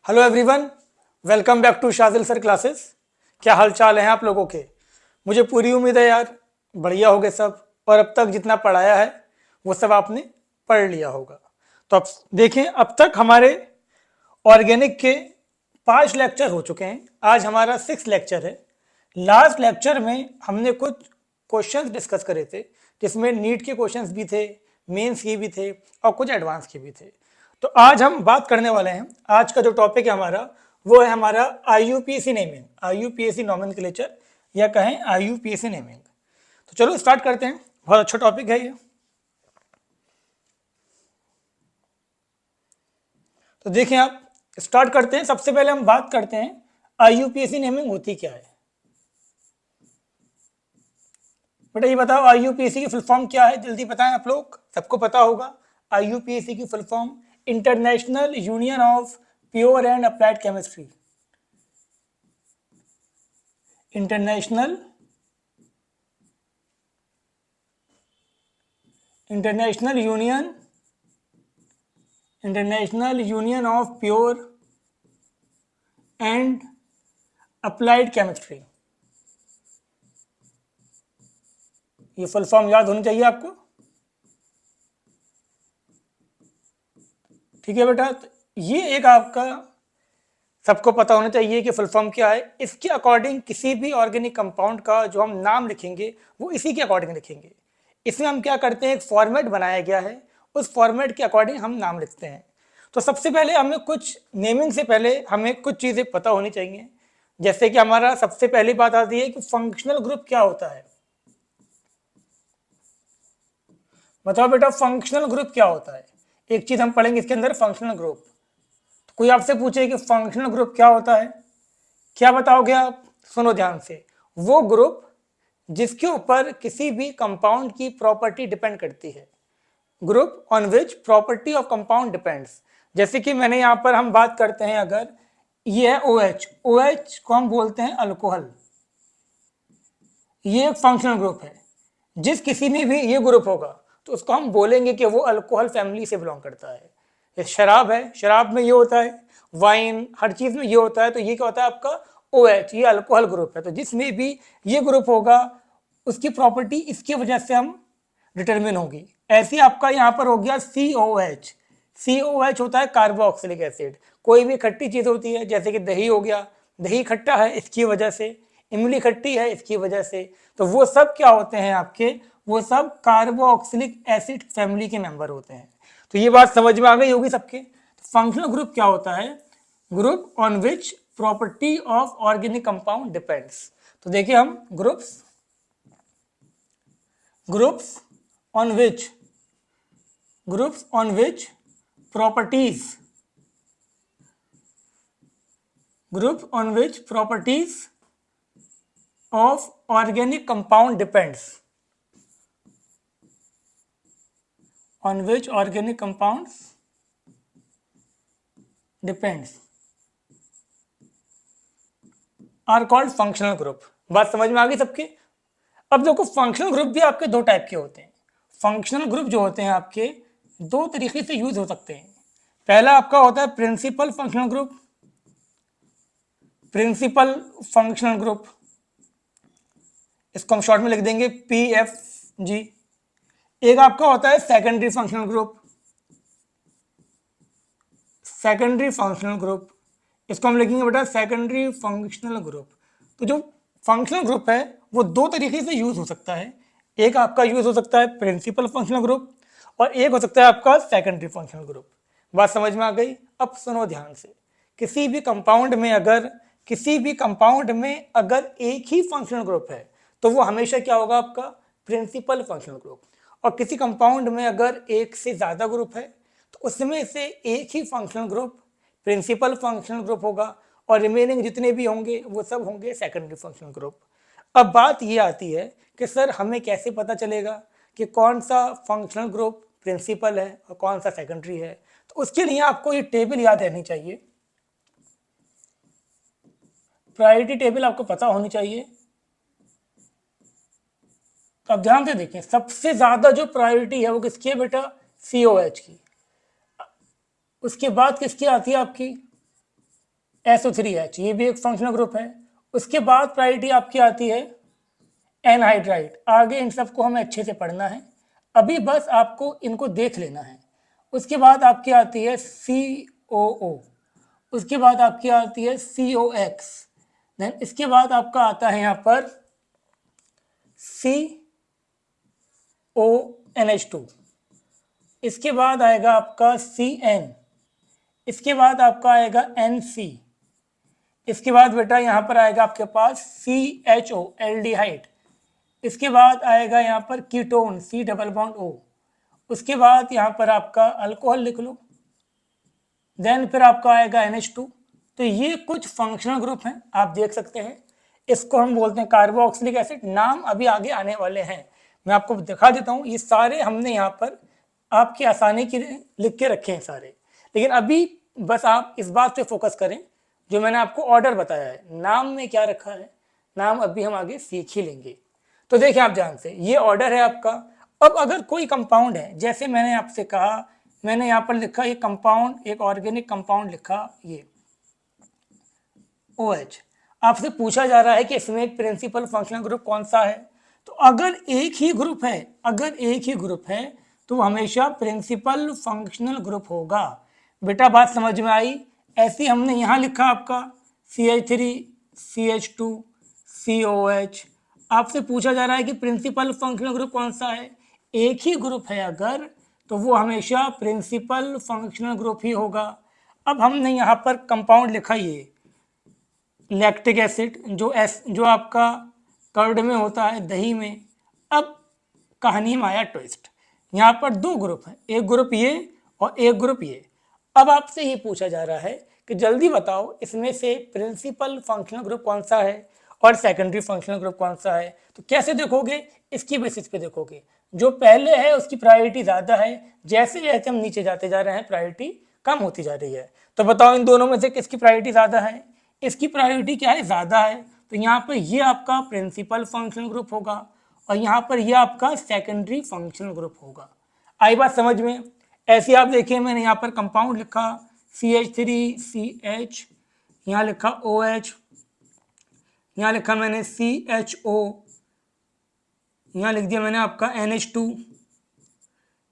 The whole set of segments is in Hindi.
Hello everyone, welcome back to Shajil sir classes. क्या हाल चाल हैं आप लोगों के? मुझे पूरी उम्मीद है यार बढ़िया होगे सब, और अब तक जितना पढ़ाया है वो सब आपने पढ़ लिया होगा। तो अब देखें, अब तक हमारे ऑर्गेनिक के 5 लेक्चर हो चुके हैं। आज हमारा 6 लेक्चर है। लास्ट लेक्चर में हमने कुछ क्वेश्चंस डिस्कस करे थे, जिसमें नीट के क्वेश्चंस भी थे, मेंस के भी थे और कुछ एडवांस के भी थे। तो आज हम बात करने वाले हैं, आज का जो टॉपिक है हमारा वो है हमारा आईयूपीएसी नेमिंग, आईयूपीएसी नॉमेनक्लेचर या कहें आईयूपीएसी नेमिंग। तो चलो स्टार्ट करते हैं, बहुत अच्छा टॉपिक है ये। तो देखें, आप स्टार्ट करते हैं। सबसे पहले हम बात करते हैं आईयूपीएसी नेमिंग होती क्या है। बेटा ये बताओ, आईयूपीएसी की फुल फॉर्म क्या है? जल्दी बताएं, आप लोग सबको पता होगा। आईयूपीएसी की full form international union of pure and applied chemistry. International union of pure and applied chemistry. ये फुल फॉर्म याद होनी चाहिए आपको, ठीक है बेटा? तो ये एक आपका सबको पता होना चाहिए कि फुल फॉर्म क्या है। इसके अकॉर्डिंग किसी भी ऑर्गेनिक कंपाउंड का जो हम नाम लिखेंगे वो इसी के अकॉर्डिंग लिखेंगे। इसमें हम क्या करते हैं, एक फॉर्मेट बनाया गया है, उस फॉर्मेट के अकॉर्डिंग हम नाम लिखते हैं। तो सबसे पहले हमें कुछ नेमिंग से पहले हमें कुछ चीज़ें पता होनी चाहिए। जैसे कि हमारा सबसे पहली बात आती है कि फंक्शनल ग्रुप क्या होता है। बताओ बेटा, फंक्शनल ग्रुप क्या होता है? एक चीज हम पढ़ेंगे इसके अंदर, फंक्शनल ग्रुप। तो कोई आपसे पूछे कि फंक्शनल ग्रुप क्या होता है, क्या बताओगे आप? सुनो ध्यान से। वो ग्रुप जिसके ऊपर किसी भी कंपाउंड की प्रॉपर्टी डिपेंड करती है, group on which property of compound depends. जैसे कि मैंने यहां पर हम बात करते हैं, अगर ये है OH, OH को हम बोलते हैं अल्कोहल। ये एक फंक्शनल ग्रुप है। जिस किसी में भी ये ग्रुप होगा तो उसको हम बोलेंगे कि वो अल्कोहल फैमिली से बिलोंग करता है। ये शराब है, शराब में ये होता है, वाइन, हर चीज में ये होता है। तो ये क्या होता है आपका OH, ये अल्कोहल ग्रुप है। तो जिसमें भी ये ग्रुप होगा उसकी प्रॉपर्टी इसकी वजह से हम डिटरमिन होगी। ऐसे आपका यहाँ पर हो गया COH। COH होता है कार्बोक्सिलिक एसिड। कोई भी खट्टी चीज होती है, जैसे कि दही हो गया, दही खट्टा है इसकी वजह से, इमली खट्टी है इसकी वजह से। तो वो सब क्या होते हैं आपके, वो सब कार्बोक्सिलिक एसिड फैमिली के मेंबर होते हैं। तो ये बात समझ में आ गई होगी सबके। तो फंक्शनल ग्रुप क्या होता है? Group on which property of organic compound depends. तो देखिए हम groups on which properties of organic compound depends, on which organic compounds depends are called functional group। बात समझ में आ गई सबके? अब देखो, फंक्शनल ग्रुप भी आपके दो टाइप के होते हैं। फंक्शनल ग्रुप जो होते हैं आपके दो तरीके से यूज हो सकते हैं। पहला आपका होता है principal functional group, principal functional group, इसको हम शॉर्ट में लिख देंगे PFG। एक आपका होता है secondary functional group, secondary functional group, इसको हम लिखेंगे बेटा सेकेंडरी फंक्शनल ग्रुप। तो जो फंक्शनल ग्रुप है वो दो तरीके से यूज हो सकता है। एक आपका यूज हो सकता है प्रिंसिपल फंक्शनल ग्रुप, और एक हो सकता है आपका सेकेंडरी फंक्शनल ग्रुप। बात समझ में आ गई? अब सुनो ध्यान से। किसी भी कंपाउंड में अगर एक ही फंक्शनल ग्रुप है तो वो हमेशा क्या होगा आपका, प्रिंसिपल फंक्शनल ग्रुप। और किसी कंपाउंड में अगर एक से ज्यादा ग्रुप है तो उसमें से एक ही functional group principal functional group होगा, और रिमेनिंग जितने भी होंगे वो सब होंगे सेकेंडरी फंक्शनल ग्रुप। अब बात ये आती है कि सर हमें कैसे पता चलेगा कि कौन सा फंक्शनल ग्रुप प्रिंसिपल है और कौन सा सेकेंडरी है? तो उसके लिए आपको ये टेबल याद रहनी चाहिए, प्रायोरिटी टेबल आपको पता होनी चाहिए। तो अब ध्यान से देखें, सबसे ज्यादा जो प्रायोरिटी है वो किसकी है बेटा? COH की। उसके बाद किसकी आती है आपकी SO3H, ये भी एक फंक्शनल ग्रुप है। उसके बाद प्रायोरिटी आपकी आती है एनहाइड्राइड। आगे इन सबको हमें अच्छे से पढ़ना है, अभी बस आपको इनको देख लेना है। उसके बाद आपकी आती है COO, उसके बाद आपकी आती है COX, देन इसके बाद आपका आता है यहाँ पर CONH2, इसके बाद आएगा आपका CN, इसके बाद आपका आएगा NC, इसके बाद बेटा यहाँ पर आएगा आपके पास CHO एल्डिहाइड, इसके बाद आएगा यहाँ पर ketone C double bond O, उसके बाद यहाँ पर आपका अल्कोहल लिख लो, देन फिर आपका आएगा NH2। तो ये कुछ फंक्शनल ग्रुप हैं, आप देख सकते हैं। इसको हम बोलते हैं कार्बोक्सिलिक एसिड। नाम अभी आगे आने वाले हैं, मैं आपको दिखा देता हूँ। ये सारे हमने यहाँ पर आपकी आसानी के लिए लिख के रखे हैं सारे, लेकिन अभी बस आप इस बात पे फोकस करें जो मैंने आपको ऑर्डर बताया है, नाम में क्या रखा है, नाम अभी हम आगे सीख ही लेंगे। तो देखिए आप ध्यान से, ये ऑर्डर है आपका। अब अगर कोई कंपाउंड है, जैसे मैंने आपसे कहा, मैंने यहाँ पर लिखा ये कंपाउंड, एक ऑर्गेनिक कंपाउंड लिखा ये OH, आपसे पूछा जा रहा है कि इसमें एक प्रिंसिपल फंक्शनल ग्रुप कौन सा है। तो अगर एक ही ग्रुप है, अगर एक ही ग्रुप है तो हमेशा प्रिंसिपल फंक्शनल ग्रुप होगा। बेटा बात समझ में आई? ऐसे हमने यहाँ लिखा आपका CH3 CH2 COH। आपसे पूछा जा रहा है कि प्रिंसिपल फंक्शनल ग्रुप कौन सा है। एक ही ग्रुप है अगर, तो वो हमेशा प्रिंसिपल फंक्शनल ग्रुप ही होगा। अब हमने यहाँ पर कंपाउंड लिखा ये लैक्टिक एसिड, जो आपका कर्ड में होता है, दही में। अब कहानी में आया ट्विस्ट, यहाँ पर दो ग्रुप हैं, एक ग्रुप ये और एक ग्रुप ये। अब आपसे ये पूछा जा रहा है कि जल्दी बताओ इसमें से प्रिंसिपल फंक्शनल ग्रुप कौन सा है और सेकेंडरी फंक्शनल ग्रुप कौन सा है। तो कैसे देखोगे? इसकी बेसिस पे देखोगे। जो पहले है उसकी प्रायोरिटी ज़्यादा है, जैसे जैसे हम नीचे जाते जा रहे हैं प्रायोरिटी कम होती जा रही है। तो बताओ इन दोनों में से किसकी प्रायोरिटी ज़्यादा है? इसकी प्रायोरिटी क्या है? ज़्यादा है। तो यहाँ पर ये आपका प्रिंसिपल फंक्शनल ग्रुप होगा और यहाँ पर ये आपका सेकेंडरी फंक्शनल ग्रुप होगा। आई बात समझ में? ऐसे आप देखिए, मैंने यहाँ पर कंपाउंड लिखा CH3CH, यहाँ लिखा OH, यहाँ लिखा मैंने CHO, यहाँ लिख दिया मैंने आपका NH2,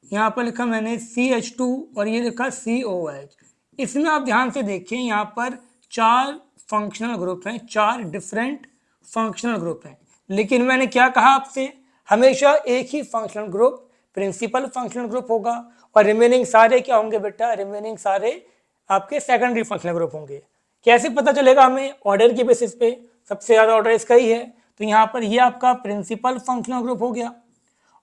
यहाँ पर लिखा मैंने CH2 और ये लिखा COH। इसमें आप ध्यान से देखिए, यहाँ पर 4 फंक्शनल ग्रुप हैं, 4 डिफरेंट फंक्शनल ग्रुप हैं। लेकिन मैंने क्या कहा आपसे, हमेशा एक ही functional group principal functional group होगा और रिमेनिंग सारे क्या होंगे बेटा? रिमेनिंग सारे आपके सेकेंडरी फंक्शनल ग्रुप होंगे। कैसे पता चलेगा हमें? ऑर्डर की बेसिस पे, सबसे ज़्यादा ऑर्डर इसका ही है। तो यहाँ पर ये आपका प्रिंसिपल फंक्शनल ग्रुप हो गया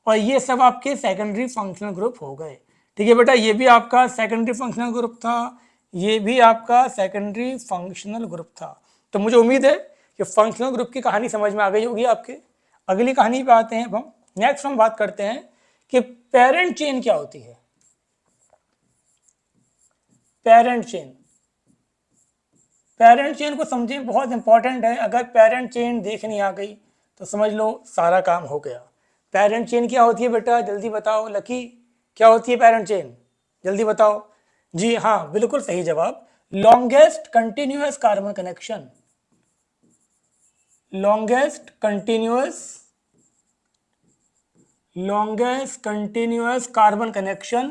और ये सब आपके सेकेंडरी फंक्शनल ग्रुप हो गए। ठीक है बेटा, ये भी आपका सेकेंडरी फंक्शनल ग्रुप था, ये भी आपका सेकेंडरी फंक्शनल ग्रुप था। तो मुझे उम्मीद है कि फंक्शनल ग्रुप की कहानी समझ में आ गई होगी आपके। अगली कहानी पे आते हैं अब हम। नेक्स्ट हम बात करते हैं कि पेरेंट चेन क्या होती है। पेरेंट चेन, पेरेंट चेन को समझें, बहुत इंपॉर्टेंट है। अगर पेरेंट चेन देखनी आ गई तो समझ लो सारा काम हो गया। पेरेंट चेन क्या होती है बेटा? जल्दी बताओ लकी, क्या होती है पेरेंट चेन? जल्दी बताओ। जी हाँ, बिल्कुल सही जवाब, longest continuous carbon connection. Longest continuous carbon connection,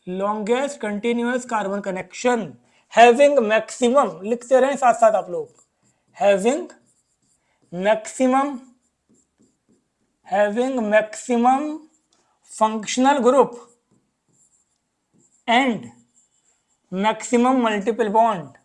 longest continuous carbon connection having maximum, लिखते रहें साथ साथ आप लोग, having maximum functional group and maximum multiple bond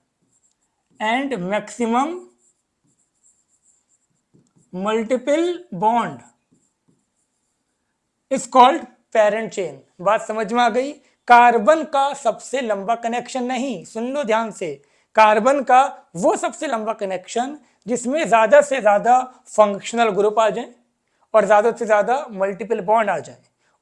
is called parent chain. बात समझ में आ गई? कार्बन का सबसे लंबा कनेक्शन नहीं, सुन लो ध्यान से, कार्बन का वो सबसे लंबा कनेक्शन जिसमें ज्यादा से ज्यादा फंक्शनल ग्रुप आ जाए और ज्यादा से ज्यादा मल्टीपल बॉन्ड आ जाए,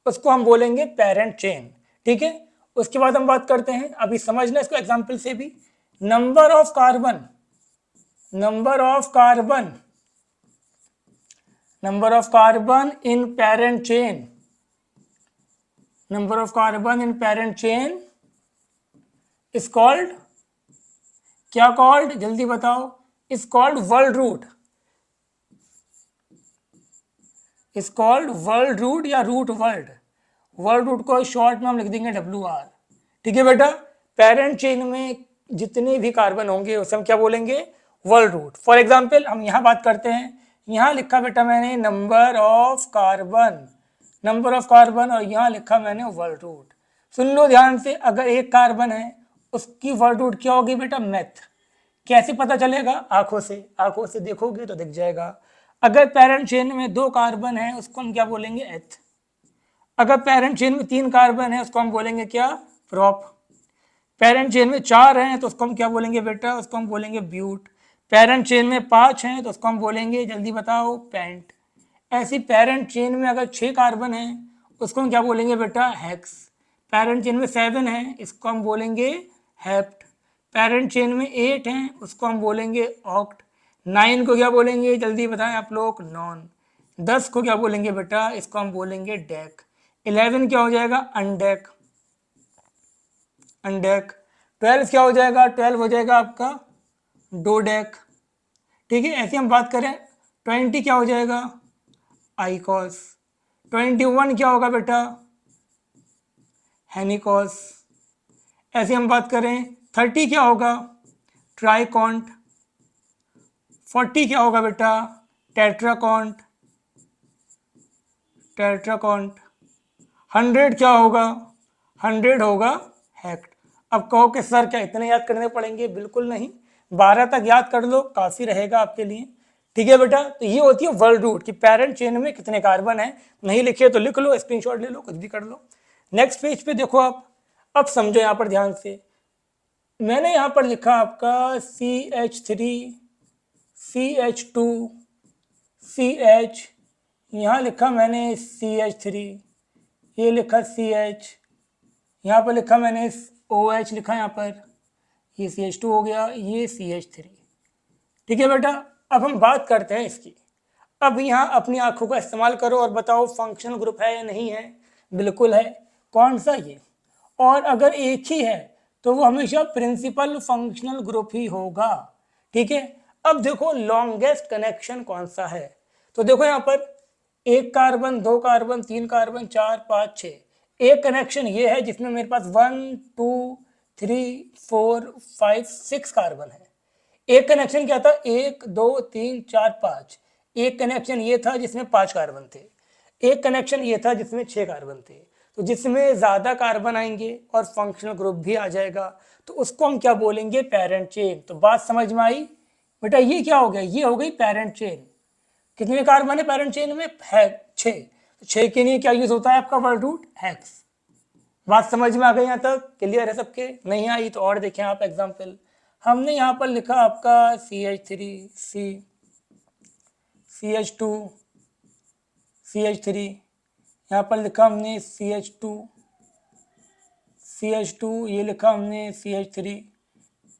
उसको हम बोलेंगे पेरेंट चेन। ठीक है, उसके बाद हम बात करते हैं, अभी समझना इसको एग्जाम्पल से भी। Number of carbon in parent chain, number of carbon in parent chain is called, क्या कॉल्ड, जल्दी बताओ, is called word root, is called word root या रूट वर्ल्ड। वर्ल्ड रूट को शॉर्ट में हम लिख देंगे WR। ठीक है बेटा, पेरेंट चेन में जितने भी कार्बन होंगे उसे हम क्या बोलेंगे, वर्ल्ड रूट। फॉर एग्जाम्पल हम यहाँ बात करते हैं, यहाँ लिखा बेटा मैंने number of carbon, number of carbon, और यहाँ लिखा मैंने वर्ल्ड रूट। सुन लो ध्यान से, अगर एक कार्बन है उसकी वर्ल्ड रूट क्या होगी बेटा, मेथ। कैसे पता चलेगा, आंखों से, आंखों से देखोगे तो दिख जाएगा। अगर पेरेंट चेन में 2 कार्बन है उसको हम क्या बोलेंगे, एथ। अगर पेरेंट चेन में 3 कार्बन है उसको हम बोलेंगे क्या, प्रॉप। पेरेंट चेन में 4 हैं तो उसको हम क्या बोलेंगे बेटा, उसको हम बोलेंगे ब्यूट। पेरेंट चेन में 5 हैं तो उसको हम बोलेंगे, जल्दी बताओ, पेंट। ऐसी पेरेंट चेन में अगर 6 कार्बन है उसको हम क्या बोलेंगे बेटा, हेक्स। पेरेंट चेन में 7 है इसको हम बोलेंगे हेप्ट। पेरेंट चेन में 8 हैं उसको हम बोलेंगे ऑक्ट। 9 को क्या बोलेंगे, जल्दी बताएं आप लोग, नॉन। 10 को क्या बोलेंगे बेटा, इसको हम बोलेंगे डेक। 11 क्या हो जाएगा, अनडेक, अनडेक। 12 क्या हो जाएगा, 12 हो जाएगा आपका डोडेक। ठीक है, ऐसे हम बात करें 20 क्या हो जाएगा, आइकॉस। 21 क्या होगा बेटा, हेनिकॉस। ऐसे हम बात करें 30 क्या होगा, ट्राइकॉन्ट। 40 क्या होगा बेटा, टेट्राकॉन्ट, टेट्राकॉन्ट। 100 क्या होगा, 100 होगा हेक्ट। अब कहो कि सर क्या इतने याद करने पड़ेंगे, बिल्कुल नहीं, 12 तक याद कर लो, काफ़ी रहेगा आपके लिए। ठीक है बेटा, तो ये होती है वर्ल्ड रूट कि पेरेंट चेन में कितने कार्बन है। नहीं लिखे तो लिख लो, स्क्रीनशॉट ले लो, कुछ भी कर लो। नेक्स्ट पेज पे देखो आप, अब समझो यहाँ पर ध्यान से, मैंने यहाँ पर लिखा आपका CH3, CH2, CH, यहाँ लिखा मैंने CH3, ये लिखा CH, यहाँ पर लिखा मैंने OH लिखा यहाँ पर, ये CH2 हो गया, ये CH3। ठीक है बेटा, अब हम बात करते हैं इसकी। अब यहाँ अपनी आंखों का इस्तेमाल करो और बताओ फंक्शनल ग्रुप है या नहीं है। बिल्कुल है। कौन सा, ये। और अगर एक ही है तो वो हमेशा प्रिंसिपल फंक्शनल ग्रुप ही होगा। ठीक है, अब देखो लॉन्गेस्ट कनेक्शन कौन सा है, तो देखो यहाँ पर 1 कार्बन, 2 कार्बन, 3 कार्बन, 4, 5, 6। एक कनेक्शन ये है जिसमें मेरे पास 1, 2, 3, 4, 5, 6 कार्बन है। एक कनेक्शन क्या था, 1, 2, 3, 4, 5। एक कनेक्शन ये था जिसमें 5 कार्बन थे। एक कनेक्शन ये था जिसमें 6 कार्बन थे। तो जिसमें ज़्यादा कार्बन आएंगे और फंक्शनल ग्रुप भी आ जाएगा तो उसको हम क्या बोलेंगे, पेरेंट चेन। तो बात समझ में आई बेटा, ये क्या हो गया, ये हो गई पेरेंट चेन। कितने कार्बन है पेरेंट चेन में, है 6। तो 6 के लिए क्या यूज होता है आपका, वर्ल्ड रूट, हेक्स। बात समझ में आ गई, यहाँ तक क्लियर है सबके। नहीं आई तो और देखें आप एग्जाम्पल। हमने यहाँ पर लिखा आपका CH3, CH2, CH3, यहाँ पर लिखा हमने CH2, ये लिखा हमने CH3,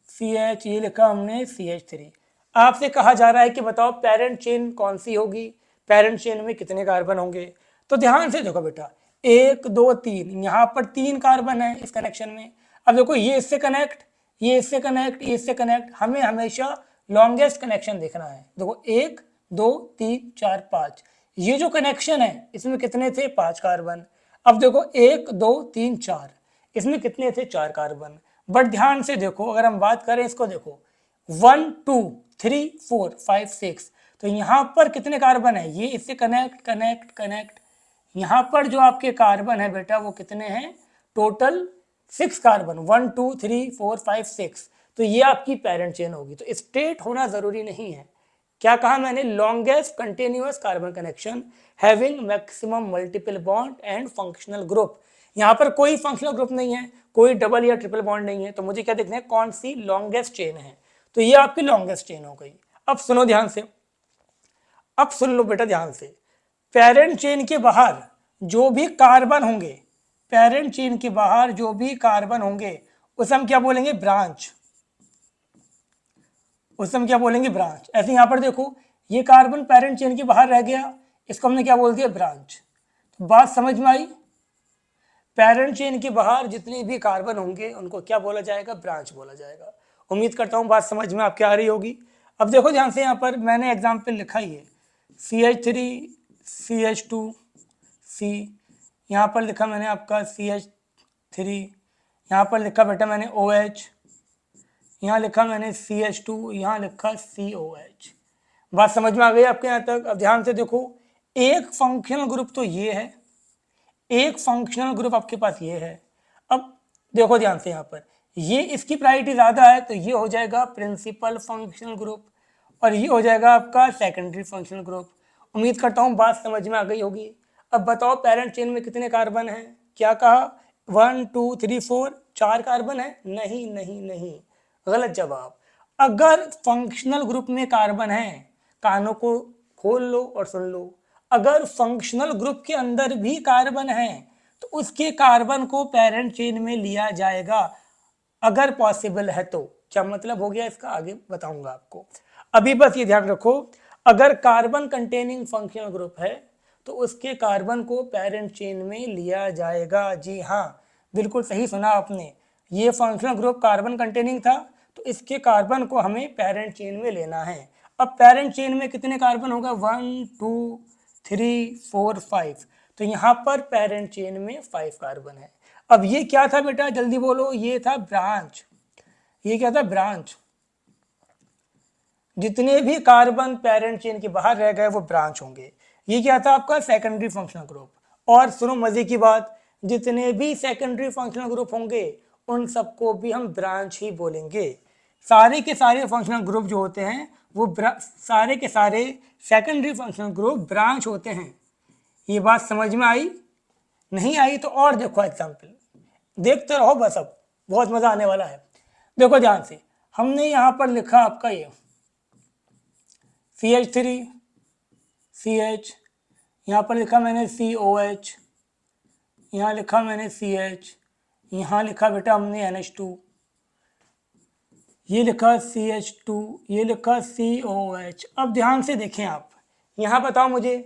CH, ये लिखा हमने CH3। आपसे कहा जा रहा है कि बताओ पेरेंट चेन कौन सी होगी, पेरेंट चेन में कितने कार्बन होंगे। तो ध्यान से देखो बेटा, 1, 2, 3, यहाँ पर 3 कार्बन है इस कनेक्शन में। अब देखो ये इससे कनेक्ट, ये इससे कनेक्ट, ये इससे कनेक्ट, हमें हमेशा लॉन्गेस्ट कनेक्शन देखना है। देखो 1, 2, 3, 4, 5, ये जो कनेक्शन है इसमें कितने थे, 5 कार्बन। अब देखो 1, 2, 3, 4, इसमें कितने थे, 4 कार्बन। बट ध्यान से देखो, अगर हम बात करें इसको, देखो 1, 2, 3, 4, 5, 6, तो यहाँ पर कितने कार्बन है, ये इससे कनेक्ट, कनेक्ट, कनेक्ट। यहाँ पर जो आपके कार्बन है बेटा वो कितने हैं, टोटल 6 कार्बन, 1, 2, 3, 4, 5, 6। तो ये आपकी पेरेंट चेन होगी। तो स्टेट होना जरूरी नहीं है। क्या कहा मैंने, longest continuous carbon connection having maximum multiple bond and functional group. यहाँ पर कोई फंक्शनल ग्रुप नहीं है, कोई डबल या ट्रिपल बॉन्ड नहीं है, तो मुझे क्या देखना है, कौन सी लॉन्गेस्ट चेन है। तो ये आपकी लॉन्गेस्ट चेन हो गई। अब सुनो ध्यान से, अब सुन लो बेटा ध्यान से, पेरेंट चेन के बाहर जो भी कार्बन होंगे, पेरेंट चेन के बाहर जो भी कार्बन होंगे उसे हम क्या बोलेंगे, ब्रांच। उसे हम क्या बोलेंगे, ब्रांच। ऐसे यहाँ पर देखो, ये कार्बन पेरेंट चेन के बाहर रह गया, इसको हमने क्या बोल दिया, ब्रांच। तो बात समझ में आई। पेरेंट चेन के बाहर जितने भी कार्बन होंगे उनको क्या बोला जाएगा, ब्रांच बोला जाएगा। उम्मीद करता हूँ बात समझ में आपके आ रही होगी। अब देखो ध्यान से, यहाँ पर मैंने एग्जाम्पल लिखा ही है CH3 CH2 C, यहाँ पर लिखा मैंने आपका CH3, यहाँ पर लिखा बेटा मैंने OH, यहाँ लिखा मैंने CH2, यहाँ लिखा COH। बात समझ में आ गई आपके यहाँ तक। अब ध्यान से देखो, एक फंक्शनल ग्रुप तो ये है, एक फंक्शनल ग्रुप आपके पास ये है। अब देखो ध्यान से, यहाँ पर ये इसकी प्रायोरिटी ज़्यादा है तो ये हो जाएगा प्रिंसिपल फंक्शनल ग्रुप, और ये हो जाएगा आपका सेकेंडरी फंक्शनल ग्रुप। उम्मीद करता हूँ बात समझ में आ गई होगी। अब बताओ पेरेंट चेन में कितने कार्बन हैं, क्या कहा 1 2 3 4, 4 कार्बन है? नहीं नहीं नहीं, गलत जवाब। अगर फंक्शनल ग्रुप में कार्बन है, कानों को खोल लो और सुन लो, अगर फंक्शनल ग्रुप के अंदर भी कार्बन है तो उसके कार्बन को पेरेंट चेन में लिया जाएगा, अगर पॉसिबल है तो। क्या मतलब हो गया इसका, आगे बताऊंगा आपको। अभी बस ये ध्यान रखो, अगर कार्बन कंटेनिंग फंक्शनल ग्रुप है तो उसके कार्बन को पेरेंट चेन में लिया जाएगा। जी हाँ, बिल्कुल सही सुना आपने, ये फंक्शनल ग्रुप कार्बन कंटेनिंग था तो इसके कार्बन को हमें पेरेंट चेन में लेना है। अब पेरेंट चेन में कितने कार्बन होगा, 1 2 3 4 5, तो यहाँ पर पेरेंट चेन में 5 कार्बन है। अब ये क्या था बेटा, जल्दी बोलो, ये था ब्रांच। ये क्या था, ब्रांच। जितने भी कार्बन पेरेंट चेन के बाहर रह गए वो ब्रांच होंगे। ये क्या था आपका, सेकेंडरी फंक्शनल ग्रुप। और सुनो मजे की बात, जितने भी सेकेंडरी फंक्शनल ग्रुप होंगे उन सबको भी हम ब्रांच ही बोलेंगे। सारे के सारे फंक्शनल ग्रुप जो होते हैं वो सारे के सारे सेकेंडरी फंक्शनल ग्रुप ब्रांच होते हैं। ये बात समझ में आई? नहीं आई तो और देखो एग्जाम्पल, देखते रहो बस, अब बहुत मजा आने वाला है। देखो ध्यान से, हमने यहाँ पर लिखा आपका ये CH3 CH, यहाँ पर लिखा मैंने COH, यहाँ लिखा मैंने CH, यहाँ लिखा बेटा हमने NH2, ये लिखा CH2, ये लिखा COH। अब ध्यान से देखें आप, यहाँ बताओ मुझे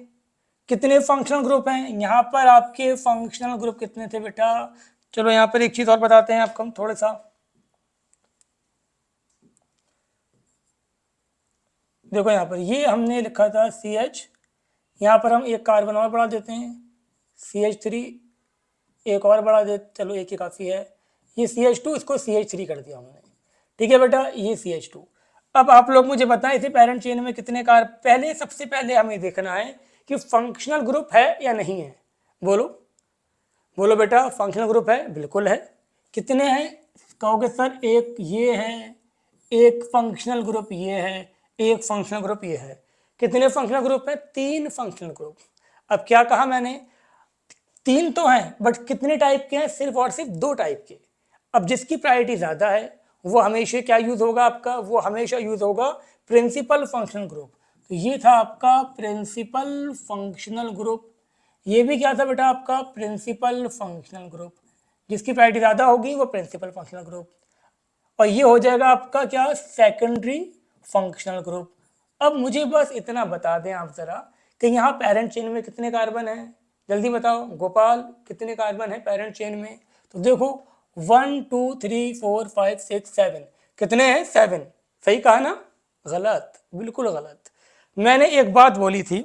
कितने फंक्शनल ग्रुप हैं। यहाँ पर आपके फंक्शनल ग्रुप कितने थे बेटा, चलो यहाँ पर एक चीज और बताते हैं आपको हम थोड़ा सा। देखो यहाँ पर ये हमने लिखा था CH, यहाँ पर हम एक कार्बन और बढ़ा देते हैं CH3, एक और बढ़ा दे, चलो एक ही काफ़ी है। ये CH2, इसको CH3 कर दिया हमने, ठीक है बेटा, ये CH2। अब आप लोग मुझे बताएं इसे पेरेंट चेन में कितने पहले सबसे पहले हमें देखना है कि फंक्शनल ग्रुप है या नहीं है। बोलो बोलो बेटा, फंक्शनल ग्रुप है? बिल्कुल है। कितने हैं कहोगे सर, एक ये है, एक फंक्शनल ग्रुप ये है, एक फंक्शनल ग्रुप ये है। कितने फंक्शनल ग्रुप है? 3 फंक्शनल ग्रुप। अब क्या कहा मैंने, 3 तो हैं बट कितने टाइप के हैं, सिर्फ और सिर्फ 2 टाइप के। अब जिसकी प्रायोरिटी ज्यादा है वो हमेशा क्या यूज होगा आपका, वो हमेशा यूज होगा प्रिंसिपल फंक्शनल ग्रुप। तो ये था आपका प्रिंसिपल फंक्शनल ग्रुप, ये भी क्या था बेटा आपका प्रिंसिपल फंक्शनल ग्रुप। जिसकी प्रायोरिटी ज्यादा होगी वो प्रिंसिपल फंक्शनल ग्रुप, और ये हो जाएगा आपका क्या, सेकेंडरी फंक्शनल ग्रुप। अब मुझे बस इतना बता दें आप जरा कि यहाँ पेरेंट चेन में कितने कार्बन हैं, जल्दी बताओ गोपाल, कितने कार्बन है पेरेंट चेन में। तो देखो 1 2 3 4 5 6 7, कितने हैं, 7। सही कहा ना? गलत, बिल्कुल गलत। मैंने एक बात बोली थी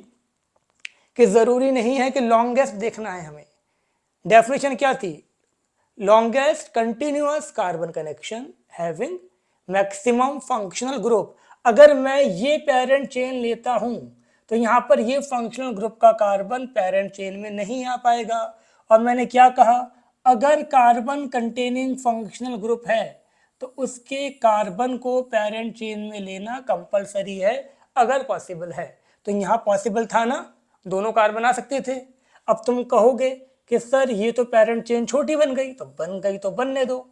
कि जरूरी नहीं है कि लॉन्गेस्ट देखना है हमें। डेफिनेशन क्या थी, longest continuous carbon connection having maximum functional group. अगर मैं ये पेरेंट चेन लेता हूं तो यहां पर ये फंक्शनल ग्रुप का कार्बन पेरेंट चेन में नहीं आ पाएगा। और मैंने क्या कहा, अगर कार्बन कंटेनिंग फंक्शनल ग्रुप है तो उसके कार्बन को पेरेंट चेन में लेना कंपलसरी है अगर पॉसिबल है। तो यहाँ पॉसिबल था ना, दोनों कार्बन आ सकते थे। अब तुम कहोगे कि सर ये तो पेरेंट चेन छोटी बन गई, तो बन गई तो बनने दो।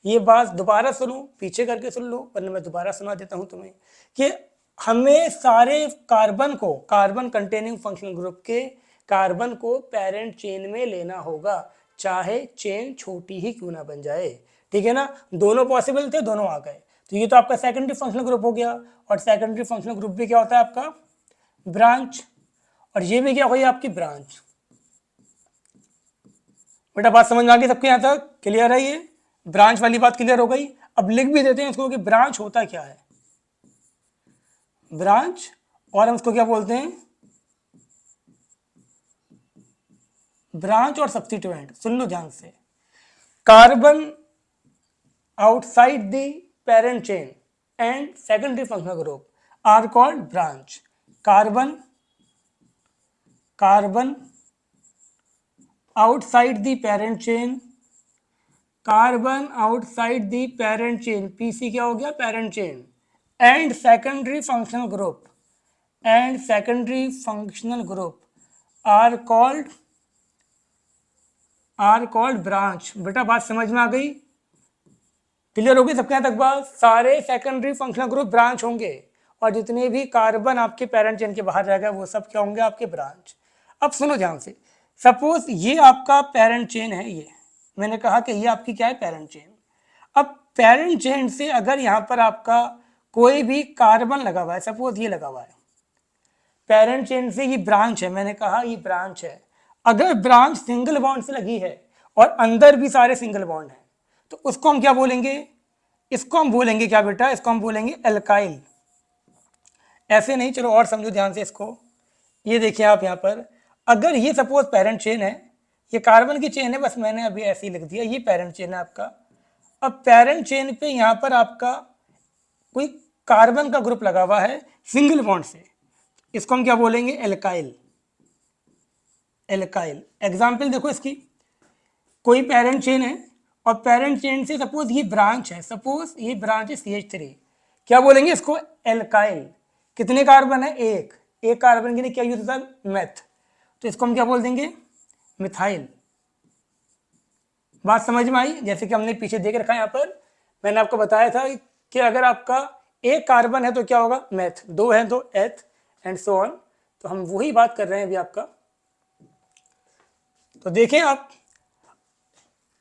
ये बात दोबारा सुनो, पीछे करके सुन लो, वरना मैं दोबारा सुना देता हूं तुम्हें कि हमें सारे कार्बन को, कार्बन कंटेनिंग फंक्शनल ग्रुप के कार्बन को पेरेंट चेन में लेना होगा, चाहे चेन छोटी ही क्यों ना बन जाए। ठीक है ना, दोनों पॉसिबल थे, दोनों आ गए। तो ये तो आपका सेकेंडरी फंक्शनल ग्रुप हो गया, और सेकेंडरी फंक्शनल ग्रुप भी क्या होता है आपका, ब्रांच। और ये भी क्या हुई आपकी ब्रांच। बेटा बात समझ में आ गई सबके यहाँ तक? क्लियर है ये? ब्रांच वाली बात क्लियर हो गई। अब लिख भी देते हैं इसको कि ब्रांच होता क्या है। ब्रांच, और हम उसको क्या बोलते हैं? ब्रांच और सब्स्टिट्यूएंट। सुन लो ध्यान से। Carbon outside the parent chain and secondary functional group are called branch. Carbon outside the parent chain, carbon outside the parent chain, PC क्या हो गया? Parent chain, and secondary functional group are called branch. बेटा बात समझ में आ गई? क्लियर होगी सबके यहाँ तक बात? सारे सेकेंडरी फंक्शनल ग्रुप ब्रांच होंगे और जितने भी कार्बन आपके पेरेंट चेन के बाहर रह गए वो सब क्या होंगे? आपके ब्रांच। अब सुनो ध्यान से। सपोज ये आपका पेरेंट चेन है, ये मैंने कहा कि ये आपकी क्या है? Parent chain. अब पेरेंट चेन से अगर यहाँ पर आपका कोई भी कार्बन लगा हुआ है, सपोज ये लगा हुआ है, पेरेंट चेन से ये ब्रांच है, मैंने कहा ये ब्रांच है। अगर ब्रांच सिंगल बॉन्ड से लगी है और अंदर भी सारे सिंगल बॉन्ड हैं तो उसको हम क्या बोलेंगे? इसको हम बोलेंगे क्या बेटा? इसको हम बोलेंगे एल्काइल। ऐसे नहीं, चलो और समझो ध्यान से इसको। ये देखिए आप यहाँ पर, अगर ये सपोज पेरेंट चेन है, ये कार्बन की चेन है, बस मैंने अभी ऐसे ही लिख दिया, ये पेरेंट चेन है आपका। अब पेरेंट चेन पे यहाँ पर आपका कोई कार्बन का ग्रुप लगा हुआ है सिंगल बॉन्ड से, इसको हम क्या बोलेंगे? एल्काइल। एग्जाम्पल देखो इसकी, कोई पेरेंट चेन है और पेरेंट चेन से सपोज ये ब्रांच है, सपोज ये ब्रांच है CH3, क्या बोलेंगे इसको? एल्काइल। कितने कार्बन है? एक कार्बन के लिए क्या यूज होता है? मेथ, तो इसको हम क्या बोल देंगे? मिथाइल। बात समझ में आई? जैसे कि हमने पीछे देख रखा है, यहाँ पर मैंने आपको बताया था कि अगर आपका एक कार्बन है तो क्या होगा? मेथ, दो है तो एथ, एंड सो ऑन। तो हम वही बात कर रहे हैं अभी आपका। तो देखें आप,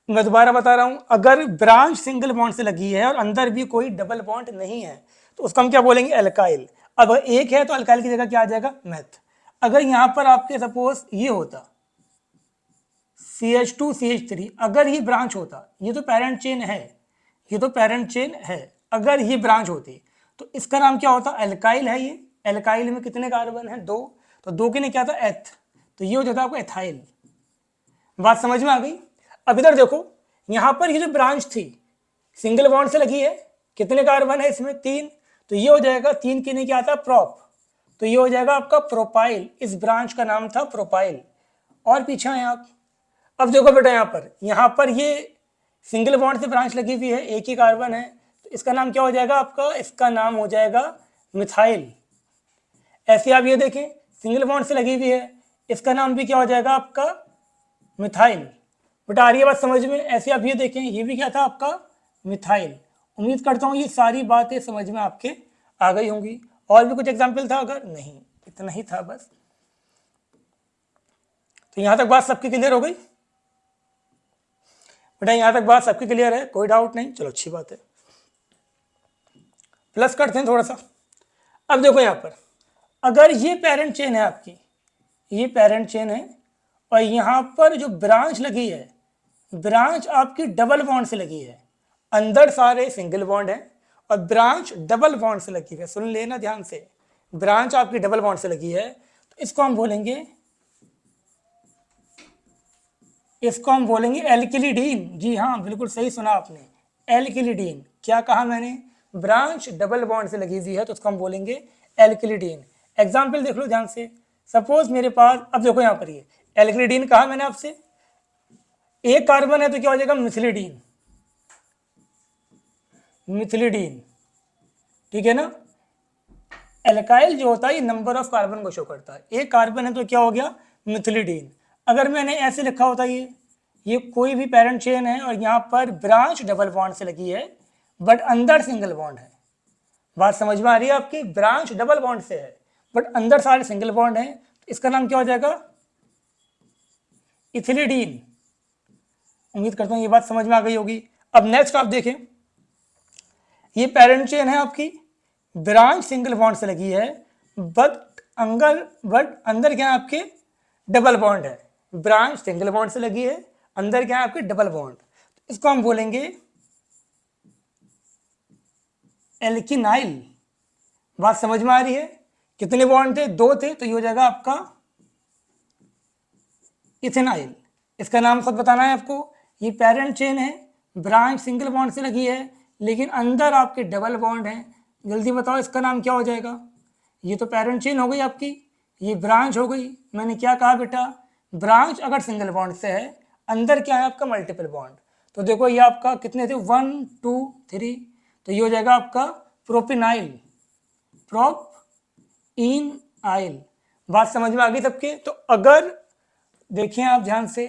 मैं दोबारा बता रहा हूं, अगर ब्रांच सिंगल बॉन्ड से लगी है और अंदर भी कोई डबल बॉन्ड नहीं है तो उसको हम क्या बोलेंगे? एल्काइल। अब एक है तो अल्काइल की जगह क्या आ जाएगा? मेथ। अगर यहां पर आपके सपोज ये होता CH2 CH3, अगर ये ब्रांच होता, ये तो पेरेंट चेन है, अगर ये ब्रांच होती तो इसका नाम क्या होता? एल्काइल है ये। एल्काइल में कितने कार्बन है? दो, तो दो के लिए क्या था? एथ, तो ये हो जाता आपको एथाइल। बात समझ में आ गई? अब इधर देखो, यहां पर ये जो ब्रांच थी सिंगल बॉन्ड से लगी है, कितने कार्बन है इसमें? 3, तो ये हो जाएगा 3 के लिए क्या आता? प्रोप, तो ये हो जाएगा आपका प्रोपाइल। इस ब्रांच का नाम था प्रोपाइल। और पीछे आए आप, अब देखो बेटा यहाँ पर ये सिंगल बॉन्ड से ब्रांच लगी हुई है, एक ही कार्बन है, तो इसका नाम क्या हो जाएगा आपका? इसका नाम हो जाएगा मिथाइल। ऐसे आप ये देखें, सिंगल बॉन्ड से लगी हुई है, इसका नाम भी क्या हो जाएगा आपका? मिथाइल। बेटा आ रही है बात समझ में? ऐसे आप ये देखें, ये भी क्या था आपका? मिथाइल। उम्मीद करता हूँ ये सारी बातें समझ में आपके आ गई होंगी। और भी कुछ एग्जाम्पल था? अगर नहीं, इतना ही था बस। तो यहां तक बात सबकी क्लियर हो गई? बेटा यहां तक बात सबकी क्लियर है? कोई डाउट नहीं? चलो अच्छी बात है। प्लस करते हैं थोड़ा सा। अब देखो यहां पर, अगर ये पेरेंट चेन है आपकी, ये पेरेंट चेन है और यहां पर जो ब्रांच लगी है, ब्रांच आपकी डबल बॉन्ड से लगी है, अंदर सारे सिंगल बॉन्ड है और ब्रांच डबल बॉन्ड से लगी है। सुन लेना ध्यान से, ब्रांच आपकी डबल बॉन्ड से लगी है तो इसको हम बोलेंगे एल्किलिडीन। जी हाँ, बिल्कुल सही सुना आपने, एल्किलिडीन। क्या कहा मैंने? ब्रांच डबल बॉन्ड से लगी हुई है तो उसको हम बोलेंगे एल्किलिडीन। एग्जाम्पल देख लो ध्यान से। सपोज मेरे पास, अब देखो यहाँ पर ये एल्किलिडीन कहा मैंने आपसे, एक कार्बन है तो क्या हो जाएगा? मिथिलिडीन। ठीक है ना? एल्काइल जो होता है ये नंबर ऑफ कार्बन को शो करता है, एक कार्बन है तो क्या हो गया? मिथिलिडीन। अगर मैंने ऐसे लिखा होता ये कोई भी पेरेंट चेन है और यहाँ पर ब्रांच डबल बॉन्ड से लगी है बट अंदर सिंगल बॉन्ड है। बात समझ में आ रही है आपकी? ब्रांच डबल बॉन्ड से है बट अंदर सारे सिंगल बॉन्ड है, तो इसका नाम क्या हो जाएगा? इथिलिडीन। उम्मीद करता हूँ ये बात समझ में आ गई होगी। अब नेक्स्ट आप देखें, ये पेरेंट चेन है आपकी, ब्रांच सिंगल बॉन्ड से लगी है बट अंदर क्या है आपके? डबल बॉन्ड है। ब्रांच सिंगल बॉन्ड से लगी है, अंदर क्या है आपके डबल बॉन्ड, इसको हम बोलेंगे एल्किनाइल। बात समझ में आ रही है? कितने बॉन्ड थे? 2 थे, तो ये हो जाएगा आपका इथेनाइल। इसका नाम खुद बताना है आपको। ये पेरेंट चेन है, ब्रांच सिंगल बॉन्ड से लगी है, लेकिन अंदर आपके डबल बॉन्ड है। जल्दी बताओ इसका नाम क्या हो जाएगा? ये तो पेरेंट चेन हो गई आपकी, ये ब्रांच हो गई। मैंने क्या कहा बेटा? ब्रांच अगर सिंगल बॉन्ड से है, अंदर क्या है आपका मल्टीपल बॉन्ड। तो देखो ये आपका कितने थे? 1 2 3, तो ये हो जाएगा आपका प्रोपिनाइल, प्रोप आइल। बात समझ में आ गई सबके? तो अगर देखिए आप ध्यान से,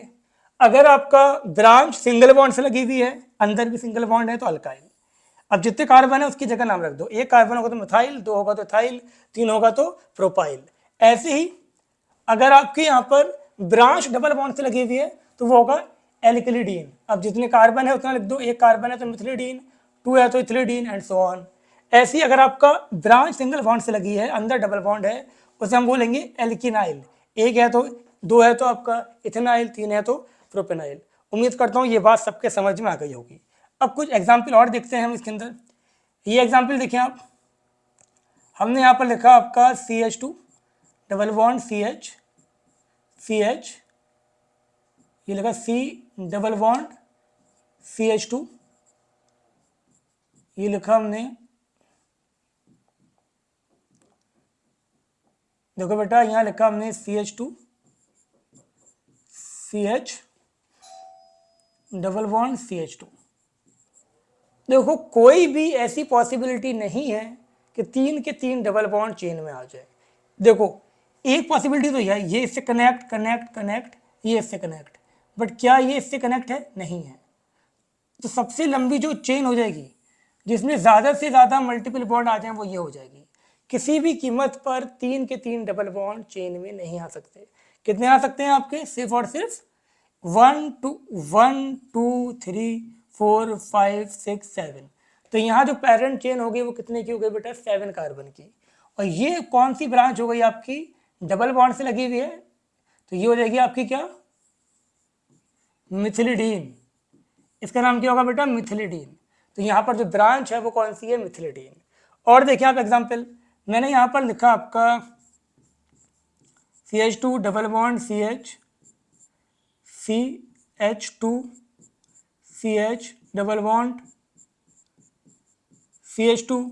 अगर आपका ब्रांच सिंगल बॉन्ड से लगी हुई है, अंदर भी सिंगल बॉन्ड है, तो अल्काइल। अब जितने कार्बन है उसकी जगह नाम रख दो। 1 कार्बन होगा तो मिथाइल, 2 होगा तो थाइल, 3 होगा तो प्रोपाइल। ऐसे ही अगर आपके यहाँ पर ब्रांच डबल बॉन्ड से लगी हुई है तो वो होगा एल्किलिडीन। अब जितने कार्बन है उतना लिख दो। 1 कार्बन है तो मिथिलिडीन, 2 है तो इथिलिडीन एंड सो ऑन। ऐसे ही अगर आपका ब्रांच सिंगल बॉन्ड से लगी है, अंदर डबल बॉन्ड है, उसे हम बोलेंगे एल्किनाइल। 1 है तो, 2 है तो आपका इथेनाइल, 3 है तो प्रोपेनाइल। उम्मीद करता हूँ ये बात सबके समझ में आ गई होगी। अब कुछ एग्जाम्पल और देखते हैं हम इसके अंदर। ये एग्जाम्पल देखिए आप, हमने यहाँ पर लिखा आपका CH2 डबल बॉन्ड CH, ये लिखा C डबल बॉन्ड CH2, ये लिखा हमने, देखो बेटा यहाँ लिखा हमने CH2 CH double bond CH2। देखो कोई भी ऐसी पॉसिबिलिटी नहीं है कि 3 के 3 डबल बॉन्ड चेन में आ जाए। देखो एक पॉसिबिलिटी तो यह है, ये इससे कनेक्ट कनेक्ट कनेक्ट, ये इससे कनेक्ट, बट क्या ये इससे कनेक्ट है? नहीं है। तो सबसे लंबी जो चेन हो जाएगी, जिसमें ज़्यादा से ज़्यादा मल्टीपल बॉन्ड आ जाए, वो ये हो जाएगी। किसी भी कीमत पर 3 के 3 डबल बॉन्ड चेन में नहीं आ सकते। कितने आ सकते हैं आपके? सिर्फ और सिर्फ 1 2 3 4 5 6 7। तो यहाँ जो पेरेंट चेन होगी वो कितने की हो गई बेटा? 7 कार्बन की। और ये कौन सी ब्रांच हो गई आपकी? डबल बॉन्ड से लगी हुई है, तो ये हो जाएगी आपकी क्या? मिथिलिडीन। इसका नाम क्या होगा बेटा? मिथिलिडीन। तो यहाँ पर जो ब्रांच है वो कौन सी है? मिथिलिडीन। और देखिए आप एग्जाम्पल, मैंने यहाँ पर लिखा आपका CH2 double bond CH2 CH double bond CH2।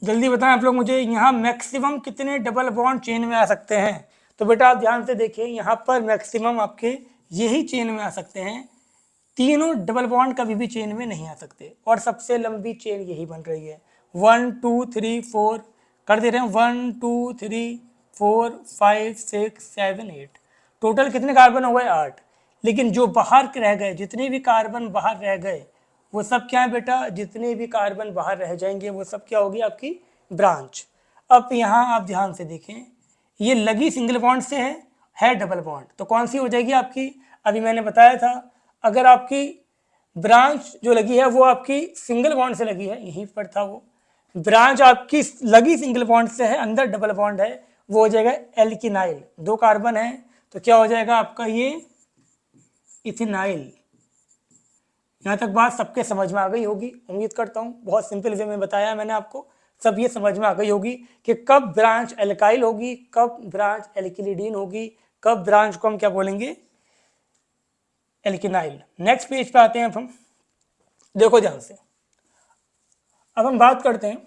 जल्दी बताएं आप लोग मुझे, यहाँ मैक्सिमम कितने डबल बॉन्ड चेन में आ सकते हैं? तो बेटा आप ध्यान से देखिए, यहाँ पर मैक्सिमम आपके यही चेन में आ सकते हैं। तीनों डबल बॉन्ड कभी भी चेन में नहीं आ सकते, और सबसे लंबी चेन यही बन रही है। 1 2 3 4 कर दे रहे हैं, 1 2 3 4 5 6 7 8। टोटल कितने कार्बन हो गए? 8। लेकिन जो बाहर रह गए, जितने भी कार्बन बाहर रह गए, वो सब क्या है बेटा? जितने भी कार्बन बाहर रह जाएंगे वो सब क्या होगी? आपकी ब्रांच। अब यहाँ आप ध्यान से देखें, ये लगी सिंगल बॉन्ड से है डबल बॉन्ड, तो कौन सी हो जाएगी आपकी? अभी मैंने बताया था, अगर आपकी ब्रांच जो लगी है वो आपकी सिंगल बॉन्ड से लगी है, यहीं पर था वो, ब्रांच आपकी लगी सिंगल बॉन्ड से है, अंदर डबल बॉन्ड है, वो हो जाएगा एल्किनाइल। 2 कार्बन है तो क्या हो जाएगा आपका? ये इथिनाइल। यहाँ तक बात सबके समझ में आ गई होगी, उम्मीद करता हूँ। बहुत सिंपल वे में बताया मैंने आपको, सब ये समझ में आ गई होगी कि कब ब्रांच एल्काइल होगी, कब ब्रांच एल्किलिडीन होगी, कब ब्रांच को हम क्या बोलेंगे? एल्किनाइल। नेक्स्ट पेज पे आते हैं अब हम। देखो ध्यान से, अब हम बात करते हैं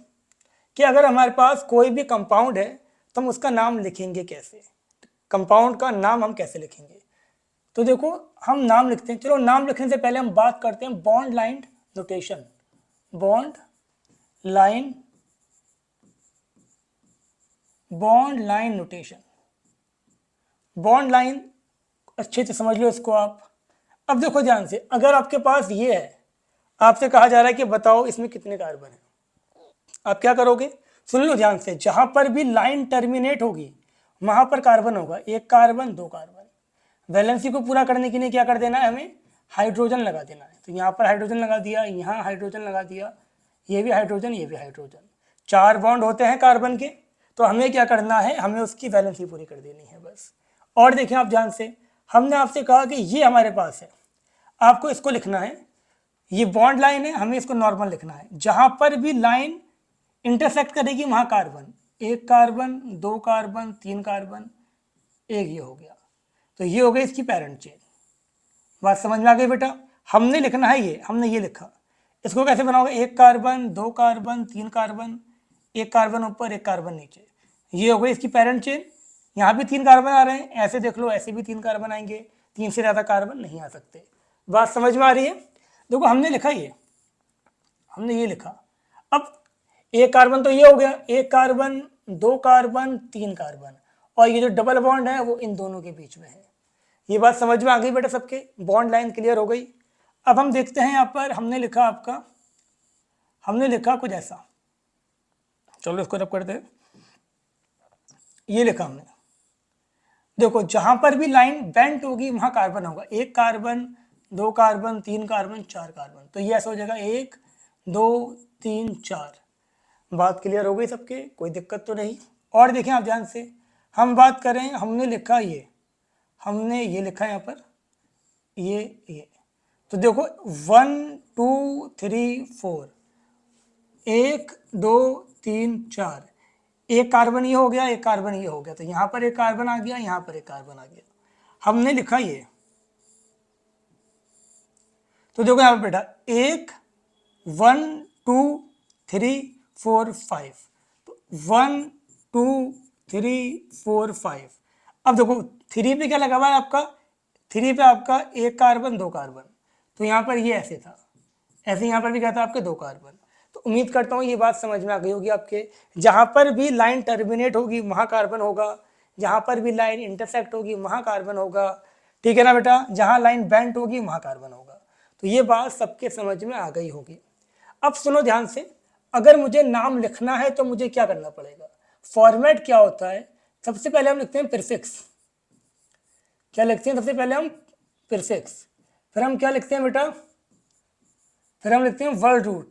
कि अगर हमारे पास कोई भी कंपाउंड है तो हम उसका नाम लिखेंगे कैसे? कंपाउंड का नाम हम कैसे लिखेंगे? तो देखो हम नाम लिखते हैं। चलो नाम लिखने से पहले हम बात करते हैं bond line notation. Bond line notation. Bond line अच्छे से समझ लो इसको आप। अब देखो ध्यान से, अगर आपके पास ये है, आपसे कहा जा रहा है कि बताओ इसमें कितने कार्बन है, आप क्या करोगे? सुन लो ध्यान से, जहां पर भी लाइन टर्मिनेट होगी वहां पर कार्बन होगा। 1 कार्बन 2 कार्बन। वैलेंसी को पूरा करने के लिए क्या कर देना है? हमें हाइड्रोजन लगा देना है। तो यहाँ पर हाइड्रोजन लगा दिया, यहाँ हाइड्रोजन लगा दिया, ये भी हाइड्रोजन, ये भी हाइड्रोजन। 4 बॉन्ड होते हैं कार्बन के, तो हमें क्या करना है, हमें उसकी वैलेंसी पूरी कर देनी है बस। और देखिए आप ध्यान से, हमने आपसे कहा कि ये हमारे पास है, आपको इसको लिखना है, ये बॉन्ड लाइन है, हमें इसको नॉर्मल लिखना है। जहां पर भी लाइन इंटरसेक्ट करेगी वहां कार्बन, एक कार्बन, दो कार्बन, तीन कार्बन, एक ये हो गया, तो ये हो गई इसकी पेरेंट चेन। बात समझ में आ गई बेटा? हमने लिखना है ये, हमने ये लिखा, इसको कैसे बनाओगे, एक कार्बन, दो कार्बन, तीन कार्बन, एक कार्बन ऊपर, एक कार्बन नीचे, ये हो गई इसकी पेरेंट चेन। यहाँ भी तीन कार्बन आ रहे हैं, ऐसे देख लो, ऐसे भी तीन कार्बन आएंगे, तीन से ज़्यादा कार्बन नहीं आ सकते। बात समझ में आ रही है? देखो हमने लिखा ये, हमने ये लिखा। अब एक कार्बन तो ये हो गया, एक कार्बन, दो कार्बन, तीन कार्बन, और ये जो डबल बॉन्ड है वो इन दोनों के बीच में है। ये बात समझ में आ गई बेटा सबके? बॉन्ड लाइन क्लियर हो गई। अब हम देखते हैं यहाँ पर हमने लिखा आपका, हमने लिखा कुछ ऐसा, चलो इसको रब करते हैं। ये लिखा हमने, देखो जहां पर भी लाइन बेंट होगी वहां कार्बन होगा, एक कार्बन, दो कार्बन, तीन कार्बन, चार कार्बन, तो ये ऐसा हो जाएगा, एक, दो, तीन, चार। बात क्लियर हो गई सबके? कोई दिक्कत तो नहीं? और देखें आप ध्यान से, हम बात करें, हमने लिखा ये, हमने ये लिखा यहाँ पर, ये, तो देखो 1 2 3 4, 1 2 3 4, एक कार्बन ये हो गया, एक कार्बन ये हो गया, तो यहाँ पर एक कार्बन आ गया, यहाँ पर एक कार्बन आ गया। हमने लिखा ये, तो देखो यहाँ पर बेटा, 1 1 2 3 4 5, तो 1 2 3 4 5। अब देखो 3 पे क्या लगा हुआ है आपका, 3 पे आपका एक कार्बन, दो कार्बन, तो यहाँ पर ये ऐसे था, ऐसे यहाँ पर भी क्या था आपके, दो कार्बन। तो उम्मीद करता हूँ ये बात समझ में आ गई होगी आपके। जहाँ पर भी लाइन टर्मिनेट होगी वहाँ कार्बन होगा, जहाँ पर भी लाइन इंटरसेक्ट होगी वहाँ कार्बन होगा, ठीक है ना बेटा? जहाँ लाइन बेंट होगी वहाँ कार्बन होगा। तो ये बात सबके समझ में आ गई होगी। अब सुनो ध्यान से, अगर मुझे नाम लिखना है तो मुझे क्या करना पड़ेगा? फॉर्मेट क्या होता है? सबसे पहले हम लिखते हैं प्रीफिक्स। क्या लिखते हैं सबसे पहले हम? प्रीफिक्स। फिर हम क्या लिखते हैं बेटा? फिर हम लिखते हैं वर्ड रूट,